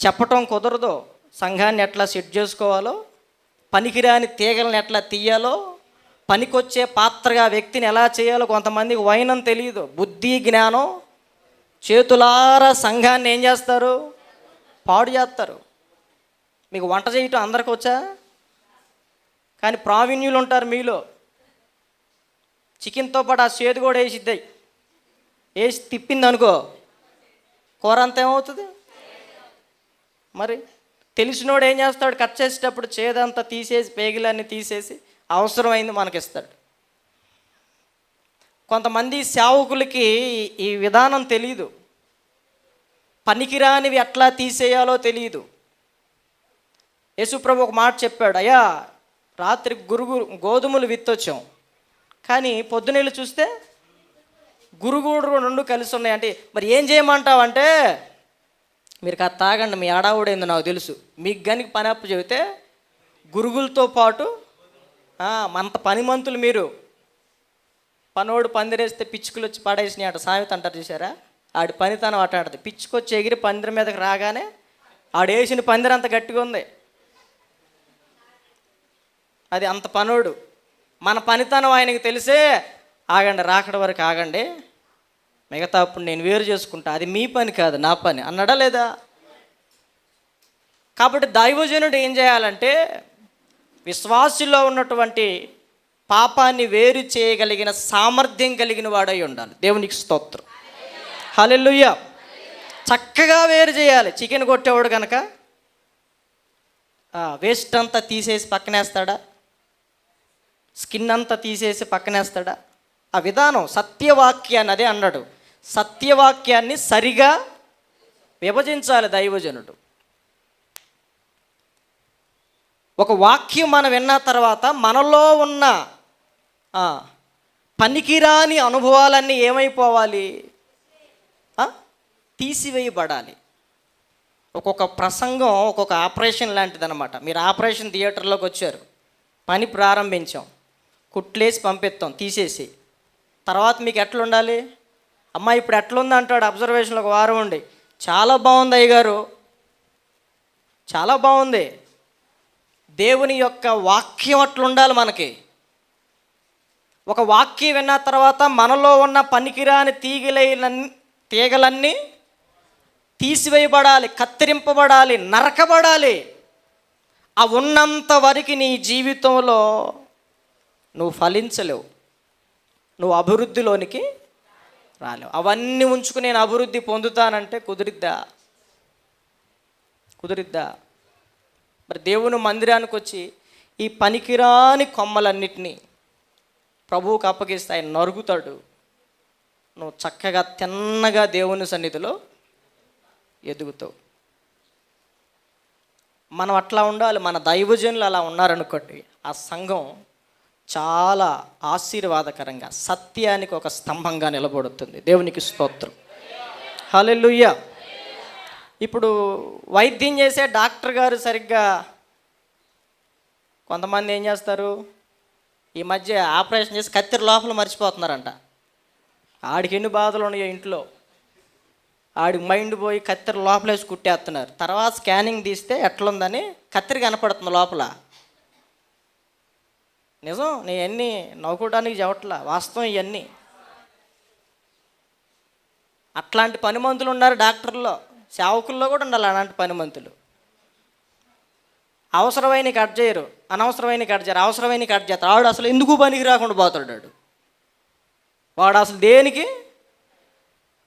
చెప్పటం కుదరదు. సంఘాన్ని ఎట్లా సెట్ చేసుకోవాలో, పనికిరాని తీగలను ఎట్లా తీయాలో, పనికొచ్చే పాత్రగా వ్యక్తిని ఎలా చేయాలో కొంతమందికి వైనం తెలియదు. బుద్ధి జ్ఞానం చేతులారా సంఘాన్ని ఏం చేస్తారు? పాడు చేస్తారు. మీకు వంట చేయటం అందరికి వచ్చా? కానీ ప్రావీణ్యులు ఉంటారు మీలో. చికెన్తో పాటు ఆ చేదు కూడా వేసిద్దాయి, వేసి తిప్పింది అనుకో, కూర అంతా ఏమవుతుంది? మరి తెలిసినోడు ఏం చేస్తాడు? కట్ చేసేటప్పుడు చేదంతా తీసేసి, పేగిలన్నీ తీసేసి అవసరమైంది మనకిస్తాడు. కొంతమంది సేవకులకి ఈ విధానం తెలియదు. పనికిరానివి ఎట్లా తీసేయాలో తెలియదు. యేసుప్రభు ఒక మాట చెప్పాడు, అయ్యా రాత్రి గోధుమలు విత్తొచ్చాం, కానీ పొద్దునేళ్ళు చూస్తే గురుగుడు రెండు కలిసి ఉన్నాయి. అంటే మరి ఏం చేయమంటావు అంటే, మీరు కాదు తాగండి, మీ ఆడావుడైందో నాకు తెలుసు, మీకు గనికి పని అప్పు చెబితే గురుగులతో పాటు అంత పనిమంతులు మీరు. పనోడు పందిరేస్తే పిచ్చుకలు వచ్చి పడేసినాయి అంట, సామెత అంటారు చూసారా, ఆడి పనితనం అట అంటది. పిచ్చుకొచ్చి ఎగిరి పందిరి మీదకి రాగానే ఆడు వేసిన పందిరి అంత గట్టిగా ఉంది, అది అంత పనోడు. మన పనితనం ఆయనకి తెలిసే, ఆగండి రాకడ వరకు ఆగండి, మిగతా అప్పుడు నేను వేరు చేసుకుంటా, అది మీ పని కాదు నా పని అన్నాడా లేదా? కాబట్టి దైవజనుడు ఏం చేయాలంటే, విశ్వాసుల్లో ఉన్నటువంటి పాపాన్ని వేరు చేయగలిగిన సామర్థ్యం కలిగిన వాడై ఉండాలి. దేవునికి స్తోత్రం, హల్లెలూయా. చక్కగా వేరు చేయాలి. చికెన్ కొట్టేవాడు కనుక వేస్ట్ అంతా తీసేసి పక్కనేస్తాడా? స్కిన్ అంతా తీసేసి పక్కనేస్తాడా? ఆ విధానం సత్యవాక్యాన్ని, అదే అన్నాడు, సత్యవాక్యాన్ని సరిగా విభజించాలి దైవజనుడు. ఒక వాక్యం మనం విన్న తర్వాత మనలో ఉన్న పనికిరాని అనుభవాలన్నీ ఏమైపోవాలి? తీసివేయబడాలి. ఒక్కొక్క ప్రసంగం ఒక్కొక్క ఆపరేషన్ లాంటిదన్నమాట. మీరు ఆపరేషన్ థియేటర్లోకి వచ్చారు, పని ప్రారంభించాం, కుట్లేసి పంపిస్తాం తీసేసి, తర్వాత మీకు ఎట్లా ఉండాలి? అమ్మ ఇప్పుడు ఎట్లుంది అంటాడు అబ్జర్వేషన్లో ఒక వారం ఉండి, చాలా బాగుంది అయ్యగారు, చాలా బాగుంది. దేవుని యొక్క వాక్యం అట్లుండాలి మనకి. ఒక వాక్యం విన్న తర్వాత మనలో ఉన్న పనికిరాని తీగలన్నీ తీసివేయబడాలి, కత్తిరింపబడాలి, నరకబడాలి. ఆ ఉన్నంత వరకు నీ జీవితంలో నువ్వు ఫలించలేవు, నువ్వు అభివృద్ధిలోనికి రాలేవు. అవన్నీ ఉంచుకుని నేను అభివృద్ధి పొందుతానంటే కుదిరిద్దా? మరి దేవుని మందిరానికి వచ్చి ఈ పనికిరాని కొమ్మలన్నిటినీ ప్రభువుకు అప్పగిస్తే ఆయన నరుగుతాడు. నువ్వు చక్కగా తిన్నగా దేవుని సన్నిధిలో ఎదుగుతావు. మనం అట్లా ఉండాలి. మన దైవజనులు అలా ఉన్నారనుకోండి, ఆ సంఘం చాలా ఆశీర్వాదకరంగా సత్యానికి ఒక స్తంభంగా నిలబడుతుంది. దేవునికి స్తోత్రం, హల్లెలూయా. ఇప్పుడు వైద్యం చేసే డాక్టర్ గారు సరిగ్గా, కొంతమంది ఏం చేస్తారు, ఈ మధ్య ఆపరేషన్ చేసి కత్తిరి లోపల మర్చిపోతున్నారంట. ఆడికి ఎన్ని బాధలు ఉన్నాయో ఇంట్లో, ఆడి మైండ్ పోయి కత్తిరి లోపలేసి కుట్టేస్తున్నారు. తర్వాత స్కానింగ్ తీస్తే ఎట్లుందని కత్తిరి కనపడుతుంది లోపల. నిజం, నేను అన్నీ నవ్వుకోవడానికి చెప్పట్లా, వాస్తవం ఇవన్నీ. అట్లాంటి పనిమంతులు ఉన్నారు డాక్టర్లో, సేవకుల్లో కూడా ఉండాలి అలాంటి పనిమంతులు. అవసరమైన కట్ చేయరు, అనవసరమైన కట్ చేయరు, అవసరమైన కట్ చేస్తారు. వాడు అసలు ఎందుకు పనికి రాకుండా పోతాడు, వాడు అసలు దేనికి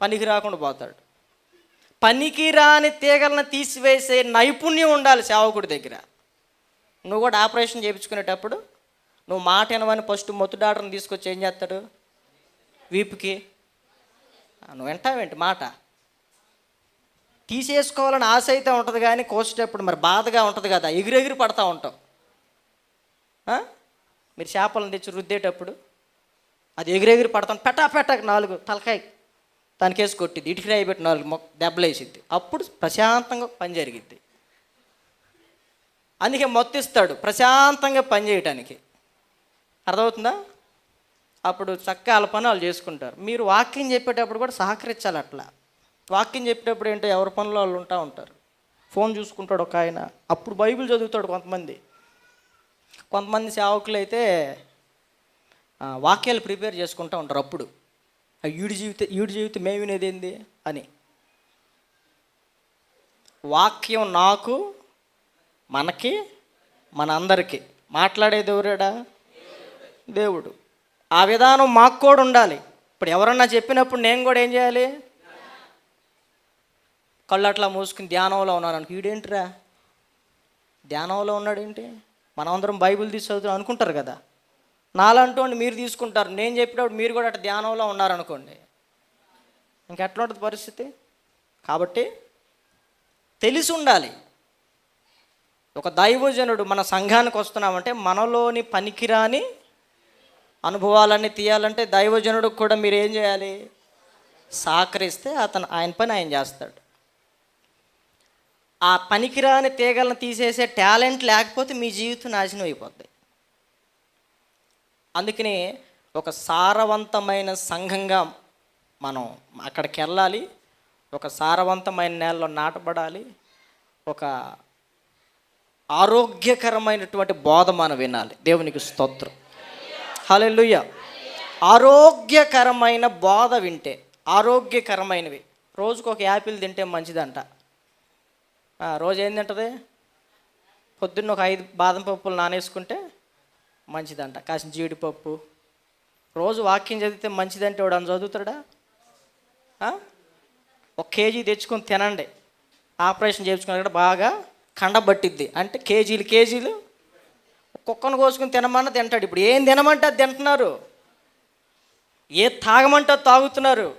పనికి రాకుండా పోతాడు. పనికి రాని తీగలను తీసివేసే నైపుణ్యం ఉండాలి సేవకుడి దగ్గర. నువ్వు కూడా ఆపరేషన్ చేయించుకునేటప్పుడు నువ్వు మాట వినవని ఫస్ట్ మొత్తు డాక్టర్ని తీసుకొచ్చి ఏం చేస్తాడు? వీపుకి నువ్వు వింటావేంటి మాట? తీసేసుకోవాలని ఆశ అయితే ఉంటుంది, కానీ కోసేటప్పుడు మరి బాధగా ఉంటుంది కదా, ఎగిరెగిరి పడతా ఉంటావు. మీరు చేపలను తెచ్చి రుద్దేటప్పుడు అది ఎగిరెగిరి పడతాం, పెట్ట 4 తలకాయ దానికేసి కొట్టిద్ది, ఇటుక రాయి పెట్టి 4 దెబ్బలు వేసిద్ది, అప్పుడు ప్రశాంతంగా పని జరిగిద్ది. అందుకే మొత్తిస్తాడు ప్రశాంతంగా పని చేయటానికి. అర్థమవుతుందా? అప్పుడు చక్కగా వాళ్ళ పని వాళ్ళు చేసుకుంటారు. మీరు వాక్యం చెప్పేటప్పుడు కూడా సహకరించాలి. అట్లా వాక్యం చెప్పేటప్పుడు ఏంటో ఎవరి పనులు వాళ్ళు ఉంటారు. ఫోన్ చూసుకుంటాడు ఒక ఆయన, అప్పుడు బైబిల్ చదువుతాడు. కొంతమంది సేవకులు అయితే వాక్యాలు ప్రిపేర్ చేసుకుంటూ ఉంటారు. అప్పుడు ఈడు జీవితం మేము వినేది ఏంది అని. వాక్యం నాకు, మనకి, మన అందరికీ మాట్లాడేది ఎవరాడా? దేవుడు. ఆ విధానం మాకు కూడా ఉండాలి. ఇప్పుడు ఎవరన్నా చెప్పినప్పుడు నేను కూడా ఏం చేయాలి? కళ్ళు అట్లా మూసుకుని ధ్యానంలో ఉన్నాను అనుకో, వీడేంటిరా ధ్యానంలో ఉన్నాడేంటి, మనమందరం బైబిల్ తీసి చదువుతాం అనుకుంటారు కదా. నాలంటూ మీరు తీసుకుంటారు, నేను చెప్పినప్పుడు మీరు కూడా అటు ధ్యానంలో ఉన్నారనుకోండి, ఇంకెట్లా ఉంటుంది పరిస్థితి? కాబట్టి తెలిసి ఉండాలి. ఒక దైవజనుడు మన సంఘానికి వస్తున్నామంటే మనలోని పనికిరాని అనుభవాలన్నీ తీయాలంటే దైవజనుడికి కూడా మీరు ఏం చేయాలి? సహకరిస్తే ఆయన పని ఆయన చేస్తాడు. ఆ పనికిరాని తీగలను తీసేసే టాలెంట్ లేకపోతే మీ జీవితం నాశనం అయిపోద్ది. అందుకని ఒక సారవంతమైన సంఘంగా మనం అక్కడికి వెళ్ళాలి. ఒక సారవంతమైన నేలలో నాటబడాలి. ఒక ఆరోగ్యకరమైనటువంటి బోధ మనం వినాలి. దేవునికి స్తోత్రం, హల్లెలూయా. ఆరోగ్యకరమైన బోధ వింటే, ఆరోగ్యకరమైనవి, రోజుకు ఒక యాపిల్ తింటే మంచిదంట. రోజు ఏం తింటుంది? పొద్దున్న ఒక 5 బాదం పప్పులు నానేసుకుంటే మంచిదంట. కాసిన జీడిపప్పు. రోజు వాక్యం చదివితే మంచిదంటే వాడు అని చదువుతాడా? 1 కేజీ తెచ్చుకొని తినండి, ఆపరేషన్ చేయించుకున్న బాగా కండబట్టిద్ది అంటే కేజీలు కుక్కను కోసుకుని తినమన్నా తింటాడు. ఇప్పుడు ఏం తినమంటే అది తింటున్నారు, ఏ తాగమంటే అది తాగుతున్నారు.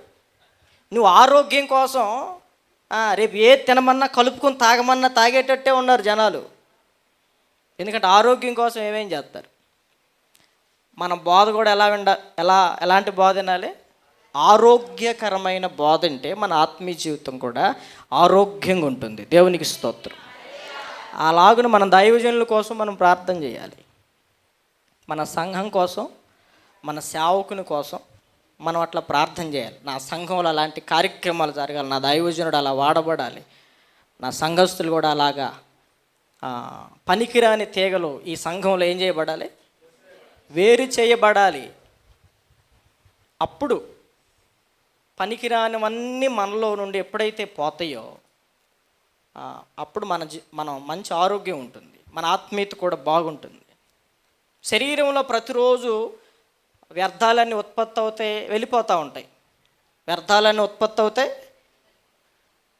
నువ్వు ఆరోగ్యం కోసం రేపు ఏ తినమన్నా కలుపుకొని తాగమన్నా తాగేటట్టే ఉన్నారు జనాలు. ఎందుకంటే ఆరోగ్యం కోసం ఏమేం చేస్తారు. మన బోధ కూడా ఎలాంటి బోధ వినాలి? ఆరోగ్యకరమైన బోధ అంటే మన ఆత్మీయ జీవితం కూడా ఆరోగ్యంగా ఉంటుంది. దేవునికి స్తోత్రం. అలాగున మన దైవజనుల కోసం మనం ప్రార్థన చేయాలి. మన సంఘం కోసం, మన సేవకుని కోసం మనం అట్లా ప్రార్థన చేయాలి. నా సంఘంలో అలాంటి కార్యక్రమాలు జరగాలి, నా దైవజనుడు అలా వాడబడాలి, నా సంఘస్థులు కూడా అలాగా పనికిరాని తీగలు ఈ సంఘంలో ఏం చేయబడాలి? వేరు చేయబడాలి. అప్పుడు పనికిరానివన్నీ మనలో నుండి ఎప్పుడైతే పోతాయో అప్పుడు మనం మంచి ఆరోగ్యం ఉంటుంది, మన ఆత్మీయత కూడా బాగుంటుంది. శరీరంలో ప్రతిరోజు వ్యర్థాలన్నీ ఉత్పత్తి అవుతాయి, వెళ్ళిపోతూ ఉంటాయి. వ్యర్థాలన్నీ ఉత్పత్తి అవుతాయి.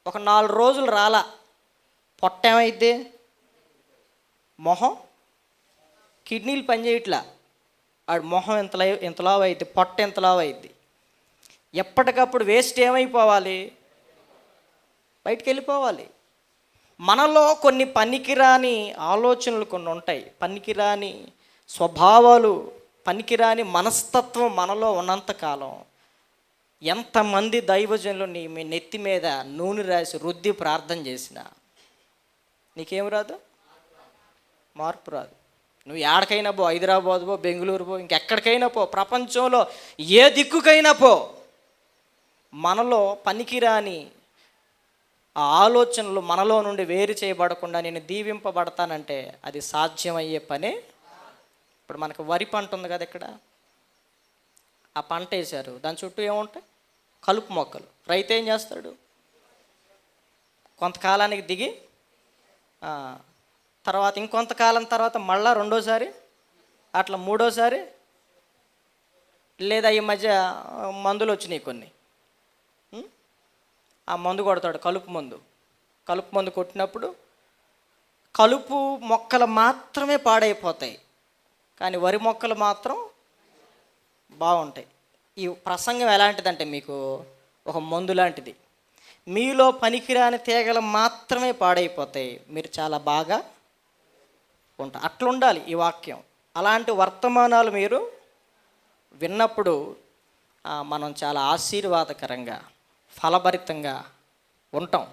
ఒక 4 రోజులు రాలా, పొట్ట ఏమైద్ది? మొహం, కిడ్నీలు పనిచేయట్లా, ఆడు మొహం ఇంతలావు అయింది, పొట్ట ఇంతలావు అయింది. ఎప్పటికప్పుడు వేస్ట్ ఏమైపోవాలి? బయటికి వెళ్ళిపోవాలి. మనలో కొన్ని పనికిరాని ఆలోచనలు కొన్ని ఉంటాయి, పనికిరాని స్వభావాలు, పనికిరాని మనస్తత్వం మనలో ఉన్నంతకాలం ఎంతమంది దైవజనులు మీ నెత్తి మీద నూనె రాసి రుద్ది ప్రార్థన చేసినా నీకేం రాదు? మార్పు రాదు. నువ్వు ఎక్కడికైనా పో, హైదరాబాద్ పో, బెంగళూరు పో, ఇంకెక్కడికైనా పో, ప్రపంచంలో ఏ దిక్కుకైనా పో, మనలో పనికిరాని ఆ ఆలోచనలు మనలో నుండి వేరు చేయబడకుండా నేను దీవింపబడతానంటే అది సాధ్యమయ్యే పనే. ఇప్పుడు మనకు వరి పంట ఉంది కదా, ఇక్కడ ఆ పంట వేశారు, దాని చుట్టూ ఏముంటాయి? కలుపు మొక్కలు. రైతు ఏం చేస్తాడు? కొంతకాలానికి దిగి తర్వాత ఇంకొంతకాలం తర్వాత మళ్ళా రెండోసారి, అట్లా మూడోసారి, లేదా ఈ మధ్య మందులు వచ్చినాయి కొన్ని, ఆ మందు కొడతాడు, కలుపు మందు కొట్టినప్పుడు కలుపు మొక్కలు మాత్రమే పాడైపోతాయి, కానీ వరి మొక్కలు మాత్రం బాగుంటాయి. ఈ ప్రసంగం ఎలాంటిదంటే మీకు ఒక మందు లాంటిది. మీలో పనికిరాని తీగలు మాత్రమే పాడైపోతాయి, మీరు చాలా బాగా ఉంటారు. అట్లా ఉండాలి ఈ వాక్యం. అలాంటి వర్తమానాలు మీరు విన్నప్పుడు మనం చాలా ఆశీర్వాదకరంగా, ఫలభరితంగా ఉంటాం.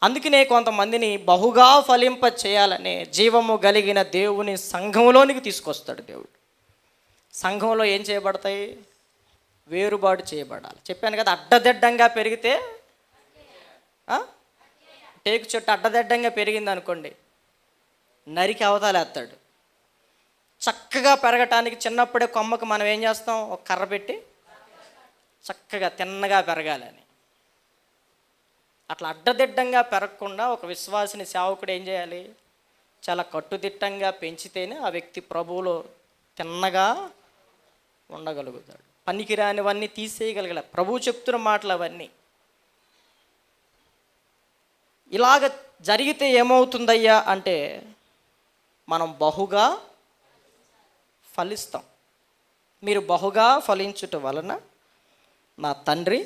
అందుకనే కొంతమందిని బహుగా ఫలింప చేయాలనే జీవము కలిగిన దేవుని సంఘంలోనికి తీసుకొస్తాడు దేవుడు. సంఘంలో ఏం చేయబడతాయి? వేరుబాటు చేయబడాలి. చెప్పాను కదా, అడ్డదిడ్డంగా పెరిగితే, టేకు చెట్టు అడ్డదిడ్డంగా పెరిగింది అనుకోండి, నరికి అవతాలేస్తాడు. చక్కగా పెరగటానికి చిన్నప్పుడే కొమ్మకు మనం ఏం చేస్తాం? ఒక కర్ర పెట్టి చక్కగా తిన్నగా పెరగాలని. అట్లా అడ్డదిడ్డంగా పెరగకుండా ఒక విశ్వాసిని, సేవకుడు ఏం చేయాలి? చాలా కట్టుదిట్టంగా పెంచితేనే ఆ వ్యక్తి ప్రభువులో తిన్నగా ఉండగలుగుతాడు. పనికిరానివన్నీ తీసేయగలగాలి. ప్రభువు చెప్తున్న మాటలు అవన్నీ. ఇలాగ జరిగితే ఏమవుతుందయ్యా అంటే మనం బహుగా ఫలిస్తాం. మీరు బహుగా ఫలించుట వలన నా తండ్రి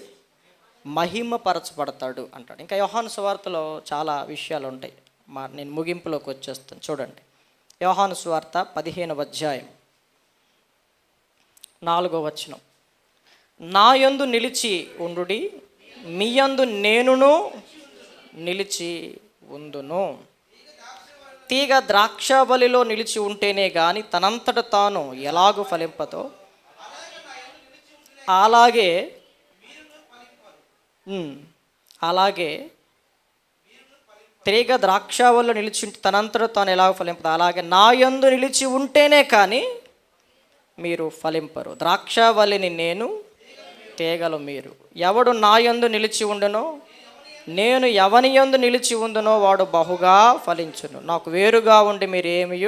మహిమపరచబడతాడు అంటాడు. ఇంకా యోహాను సువార్తలో చాలా విషయాలు ఉంటాయి. నేను ముగింపులోకి వచ్చేస్తాను. చూడండి, యోహాను సువార్త 15వ అధ్యాయం 4వ వచనం. నా యందు నిలిచి ఉండుడి, మీ యందు నేనును నిలిచి ఉందును. తీగ ద్రాక్షావల్లిలో నిలిచి ఉంటేనే గాని తనంతట తాను ఎలాగూ ఫలింపదో అలాగే తీగ ద్రాక్షావల్లిలో నిలిచి ఉంటే తనంతట తాను ఎలాగ ఫలింపదో అలాగే నా యందు నిలిచి ఉంటేనే కానీ మీరు ఫలింపరు. ద్రాక్షావల్లిని నేను, తీగలు మీరు. ఎవడు నా యందు నిలిచి ఉండనో, నేను ఎవని యందు నిలిచి ఉందునో వాడు బహుగా ఫలించును. నాకు వేరుగా ఉండి మీరు ఏమీ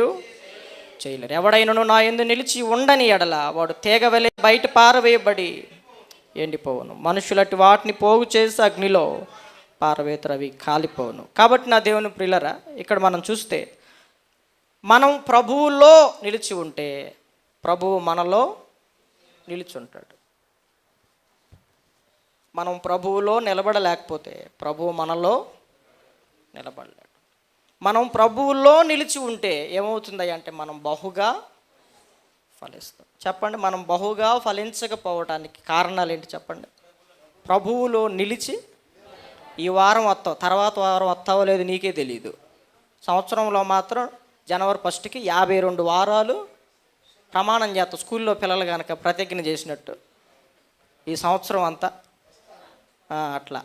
చేయలేరు. ఎవడైనను నా యందు నిలిచి ఉండని ఎడల వాడు తీగ వలె బయట పారవేయబడి ఎండిపోవును. మనుషులటి వాటిని పోగు చేసి అగ్నిలో పారవేతరు, అవి కాలిపోవును. కాబట్టి నా దేవుని ప్రియులరా, ఇక్కడ మనం చూస్తే మనం ప్రభువులో నిలిచి ఉంటే ప్రభువు మనలో నిలిచి ఉంటాడు. మనం ప్రభువులో నిలబడలేకపోతే ప్రభువు మనలో నిలబడలేడు. మనం ప్రభువులో నిలిచి ఉంటే ఏమవుతుంది అంటే మనం బహుగా ఫలిస్తాం. చెప్పండి, మనం బహుగా ఫలించకపోవటానికి కారణాలు ఏంటి చెప్పండి? ప్రభువులో నిలిచి ఈ వారం వస్తావు, తర్వాత వారం వస్తావో లేదు నీకే తెలియదు. సంవత్సరంలో మాత్రం జనవరి 1కి 52 వారాలు ప్రమాణం చేస్తాం. స్కూల్లో పిల్లలు కనుక ప్రతిజ్ఞ చేసినట్టు ఈ సంవత్సరం అంతా అట్లా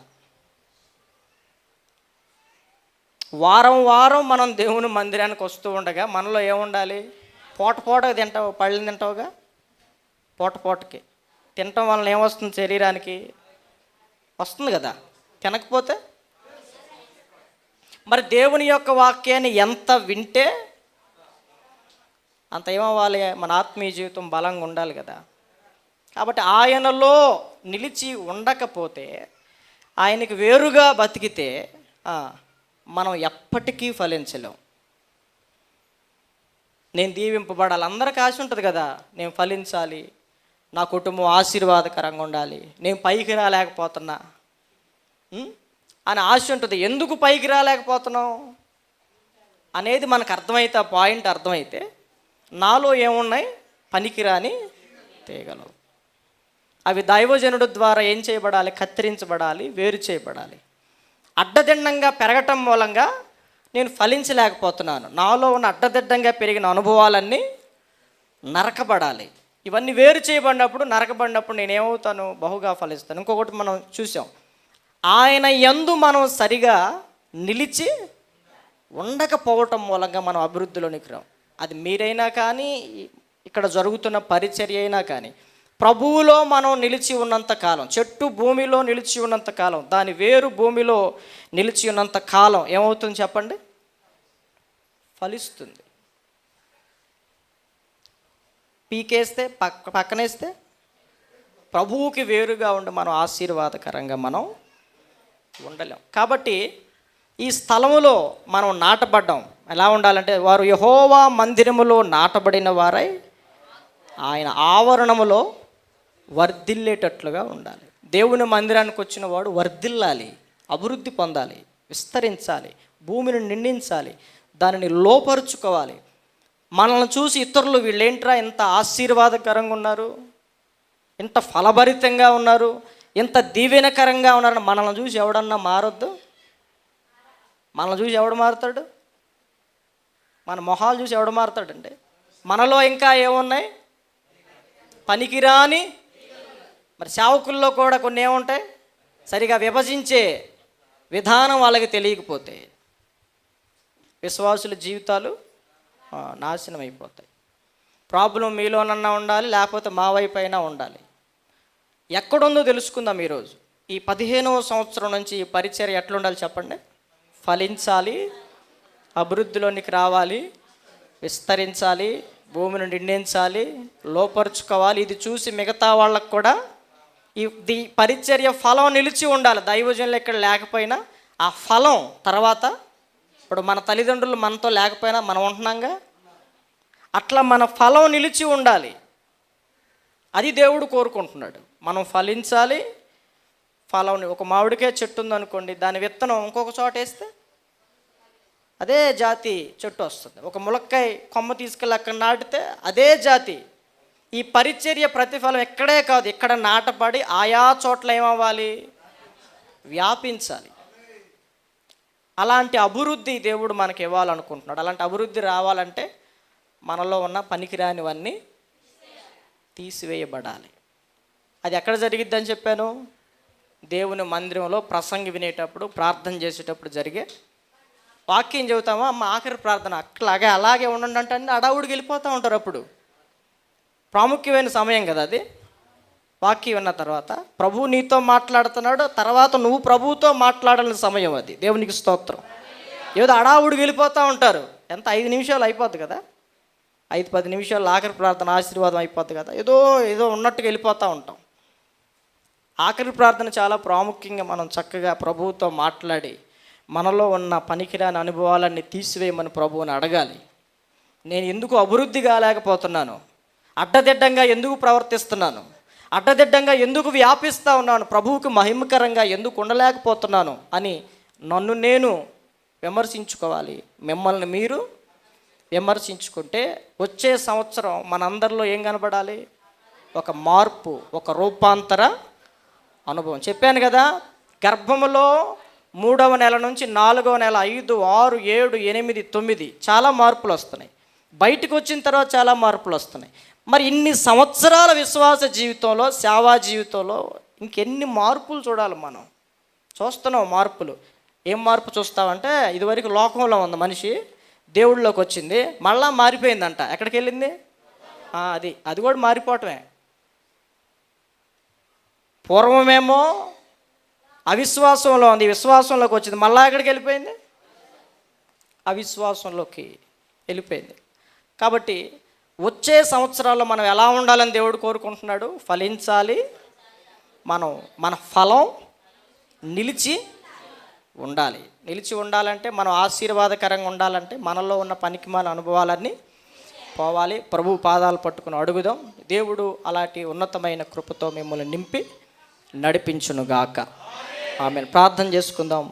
వారం వారం మనం దేవుని మందిరానికి వస్తూ ఉండగా మనలో ఏముండాలి? పూటకి తింటావు, పళ్ళు తింటావుగా, పూటకి తినటం వలన ఏమొస్తుంది? శరీరానికి వస్తుంది కదా. తినకపోతే మరి దేవుని యొక్క వాక్యాన్ని ఎంత వింటే అంత ఏమవ్వాలి? మన ఆత్మీయ జీవితం బలంగా ఉండాలి కదా. కాబట్టి ఆయనలో నిలిచి ఉండకపోతే, ఆయనకి వేరుగా బతికితే మనం ఎప్పటికీ ఫలించలేం. నేను దీవింపబడాలి, అందరికీ ఆశ ఉంటుంది కదా, నేను ఫలించాలి, నా కుటుంబం ఆశీర్వాదకరంగా ఉండాలి, నేను పైకి రాలేకపోతున్నా అని ఆశ ఉంటుంది. ఎందుకు పైకి రాలేకపోతున్నాం అనేది మనకు అర్థమైతే, ఆ పాయింట్ అర్థమైతే నాలో ఏమున్నాయి? పనికిరాని తీగలు. అవి దైవజనుడు ద్వారా ఏం చేయబడాలి? కత్తిరించబడాలి, వేరు చేయబడాలి. అడ్డదిడ్డంగా పెరగటం మూలంగా నేను ఫలించలేకపోతున్నాను. నాలో ఉన్న అడ్డదిడ్డంగా పెరిగిన అనుభవాలన్నీ నరకబడాలి. ఇవన్నీ వేరు చేయబడినప్పుడు, నరకబడినప్పుడు నేనేమవుతాను? బహుగా ఫలిస్తాను. ఇంకొకటి మనం చూసాం, ఆయన యందు మనం సరిగా నిలిచి ఉండకపోవటం మూలంగా మనం అభివృద్ధిలోనికి రాం. అది మీరైనా కానీ, ఇక్కడ జరుగుతున్న పరిచర్య అయినా కానీ, ప్రభువులో మనం నిలిచి ఉన్నంత కాలం, చెట్టు భూమిలో నిలిచి ఉన్నంత కాలం, దాని వేరు భూమిలో నిలిచి ఉన్నంత కాలం ఏమవుతుంది చెప్పండి? ఫలిస్తుంది. పీకేస్తే పక్కనేస్తే ప్రభువుకి వేరుగా ఉండి మనం ఆశీర్వాదకరంగా మనం ఉండలేం. కాబట్టి ఈ స్థలములో మనం నాటబడ్డాం. ఎలా ఉండాలంటే, వారు యెహోవా మందిరములో నాటబడిన వారై ఆయన ఆవరణములో వర్ధిల్లేటట్లుగా ఉండాలి. దేవుని మందిరానికి వచ్చిన వాడు వర్ధిల్లాలి, అభివృద్ధి పొందాలి, విస్తరించాలి, భూమిని నిండించాలి, దానిని లోపరుచుకోవాలి. మనల్ని చూసి ఇతరులు వీళ్ళేంట్రా ఇంత ఆశీర్వాదకరంగా ఉన్నారు, ఇంత ఫలభరితంగా ఉన్నారు, ఇంత దీవెనకరంగా ఉన్నారని మనల్ని చూసి ఎవడన్నా మారొద్దు. మనల్ని చూసి ఎవడు మారుతాడు? మన మొహాలు చూసి ఎవడు మారుతాడండి? మనలో ఇంకా ఏమున్నాయి? పనికిరాని. మరి సేవకుల్లో కూడా కొన్ని ఏముంటాయి? సరిగా విభజించే విధానం వాళ్ళకి తెలియకపోతే విశ్వాసుల జీవితాలు నాశనం అయిపోతాయి. ప్రాబ్లం మీలోనన్నా ఉండాలి, లేకపోతే మా వైపు అయినా ఉండాలి. ఎక్కడుందో తెలుసుకుందాం ఈరోజు. ఈ 15వ సంవత్సరం నుంచి ఈ పరిచర్య ఎట్లుండాలి చెప్పండి? ఫలించాలి, అభివృద్ధిలోనికి రావాలి, విస్తరించాలి, భూమిని నిండించాలి, లోపరుచుకోవాలి. ఇది చూసి మిగతా వాళ్ళకు కూడా ఈ పరిచర్య ఫలం నిలిచి ఉండాలి. దైవజనులు ఇక్కడ లేకపోయినా ఆ ఫలం తర్వాత, ఇప్పుడు మన తల్లిదండ్రులు మనతో లేకపోయినా మనం ఉంటున్నాంగా, అట్లా మన ఫలం నిలిచి ఉండాలి. అది దేవుడు కోరుకుంటున్నాడు. మనం ఫలించాలి. ఫలం ఒక మామిడికాయ చెట్టు ఉందనుకోండి, దాని విత్తనం ఇంకొక చోట వేస్తే అదే జాతి చెట్టు వస్తుంది. ఒక ములక్కాయ కొమ్మ తీసుకెళ్ళి అక్కడ నాటితే అదే జాతి. ఈ పరిచర్య ప్రతిఫలం ఎక్కడే కాదు, ఇక్కడ నాటపడి ఆయా చోట్ల ఏమవ్వాలి? వ్యాపించాలి. అలాంటి అభివృద్ధి దేవుడు మనకి ఇవ్వాలనుకుంటున్నాడు. అలాంటి అభివృద్ధి రావాలంటే మనలో ఉన్న పనికిరానివన్నీ తీసివేయబడాలి. అది ఎక్కడ జరిగిద్దని చెప్పాను? దేవుని మందిరంలో ప్రసంగి వినేటప్పుడు, ప్రార్థన చేసేటప్పుడు జరిగే. వాక్యం చెబుతామా, అమ్మ ఆఖరి ప్రార్థన అలాగే ఉండండి అంటే అన్ని అడావుడికి వెళ్ళిపోతూ ఉంటారు. అప్పుడు ప్రాముఖ్యమైన సమయం కదా అది. వాక్యం విన్న తర్వాత ప్రభువు నీతో మాట్లాడుతున్నాడు, తర్వాత నువ్వు ప్రభువుతో మాట్లాడాలని సమయం అది. దేవునికి స్తోత్రం. ఏదో అడావుడికి వెళ్ళిపోతూ ఉంటారు. ఎంత 5 నిమిషాలు అయిపోద్ది కదా, 5-10 నిమిషాలు ఆఖరి ప్రార్థన ఆశీర్వాదం అయిపోద్ది కదా, ఏదో ఉన్నట్టుగా వెళ్ళిపోతూ ఉంటాం. ఆఖరి ప్రార్థన చాలా ప్రాముఖ్యంగా మనం చక్కగా ప్రభువుతో మాట్లాడి మనలో ఉన్న పనికిరాని అనుభవాలన్నీ తీసివేయమని ప్రభువుని అడగాలి. నేను ఎందుకు అభివృద్ధి కాలేకపోతున్నాను? అడ్డదిడ్డంగా ఎందుకు ప్రవర్తిస్తున్నాను? అడ్డదిడ్డంగా ఎందుకు వ్యాపిస్తూ ఉన్నాను? ప్రభువుకు మహిమకరంగా ఎందుకు ఉండలేకపోతున్నాను అని నన్ను నేను విమర్శించుకోవాలి. మిమ్మల్ని మీరు విమర్శించుకుంటే వచ్చే సంవత్సరం మనందరిలో ఏం కనబడాలి? ఒక మార్పు, ఒక రూపాంతర అనుభవం. చెప్పాను కదా, గర్భములో 3వ నెల నుంచి 4వ నెల 5, 6, 7, 8, 9 చాలా మార్పులు వస్తున్నాయి. బయటకు వచ్చిన తర్వాత చాలా మార్పులు వస్తున్నాయి. మరి ఇన్ని సంవత్సరాల విశ్వాస జీవితంలో, సేవా జీవితంలో ఇంకెన్ని మార్పులు చూడాలి? మనం చూస్తున్నాం మార్పులు. ఏం మార్పు చూస్తామంటే, ఇదివరకు లోకంలో ఉంది మనిషి, దేవుళ్ళలోకి వచ్చింది, మళ్ళా మారిపోయిందంట. ఎక్కడికి వెళ్ళింది? అది కూడా మారిపోవటమే. పూర్వమేమో అవిశ్వాసంలో ఉంది, విశ్వాసంలోకి వచ్చింది, మళ్ళా ఎక్కడికి వెళ్ళిపోయింది? అవిశ్వాసంలోకి వెళ్ళిపోయింది. కాబట్టి వచ్చే సంవత్సరాల్లో మనం ఎలా ఉండాలని దేవుడు కోరుకుంటున్నాడు? ఫలించాలి. మన ఫలం నిలిచి ఉండాలి. నిలిచి ఉండాలంటే, మనం ఆశీర్వాదకరంగా ఉండాలంటే మనలో ఉన్న పనికిమాల అనుభవాలన్నీ పోవాలి. ప్రభు పాదాలు పట్టుకుని అడుగుదాం. దేవుడు అలాంటి ఉన్నతమైన కృపతో మిమ్మల్ని నింపి నడిపించునుగాక. ఆమెను ప్రార్థన చేసుకుందాం.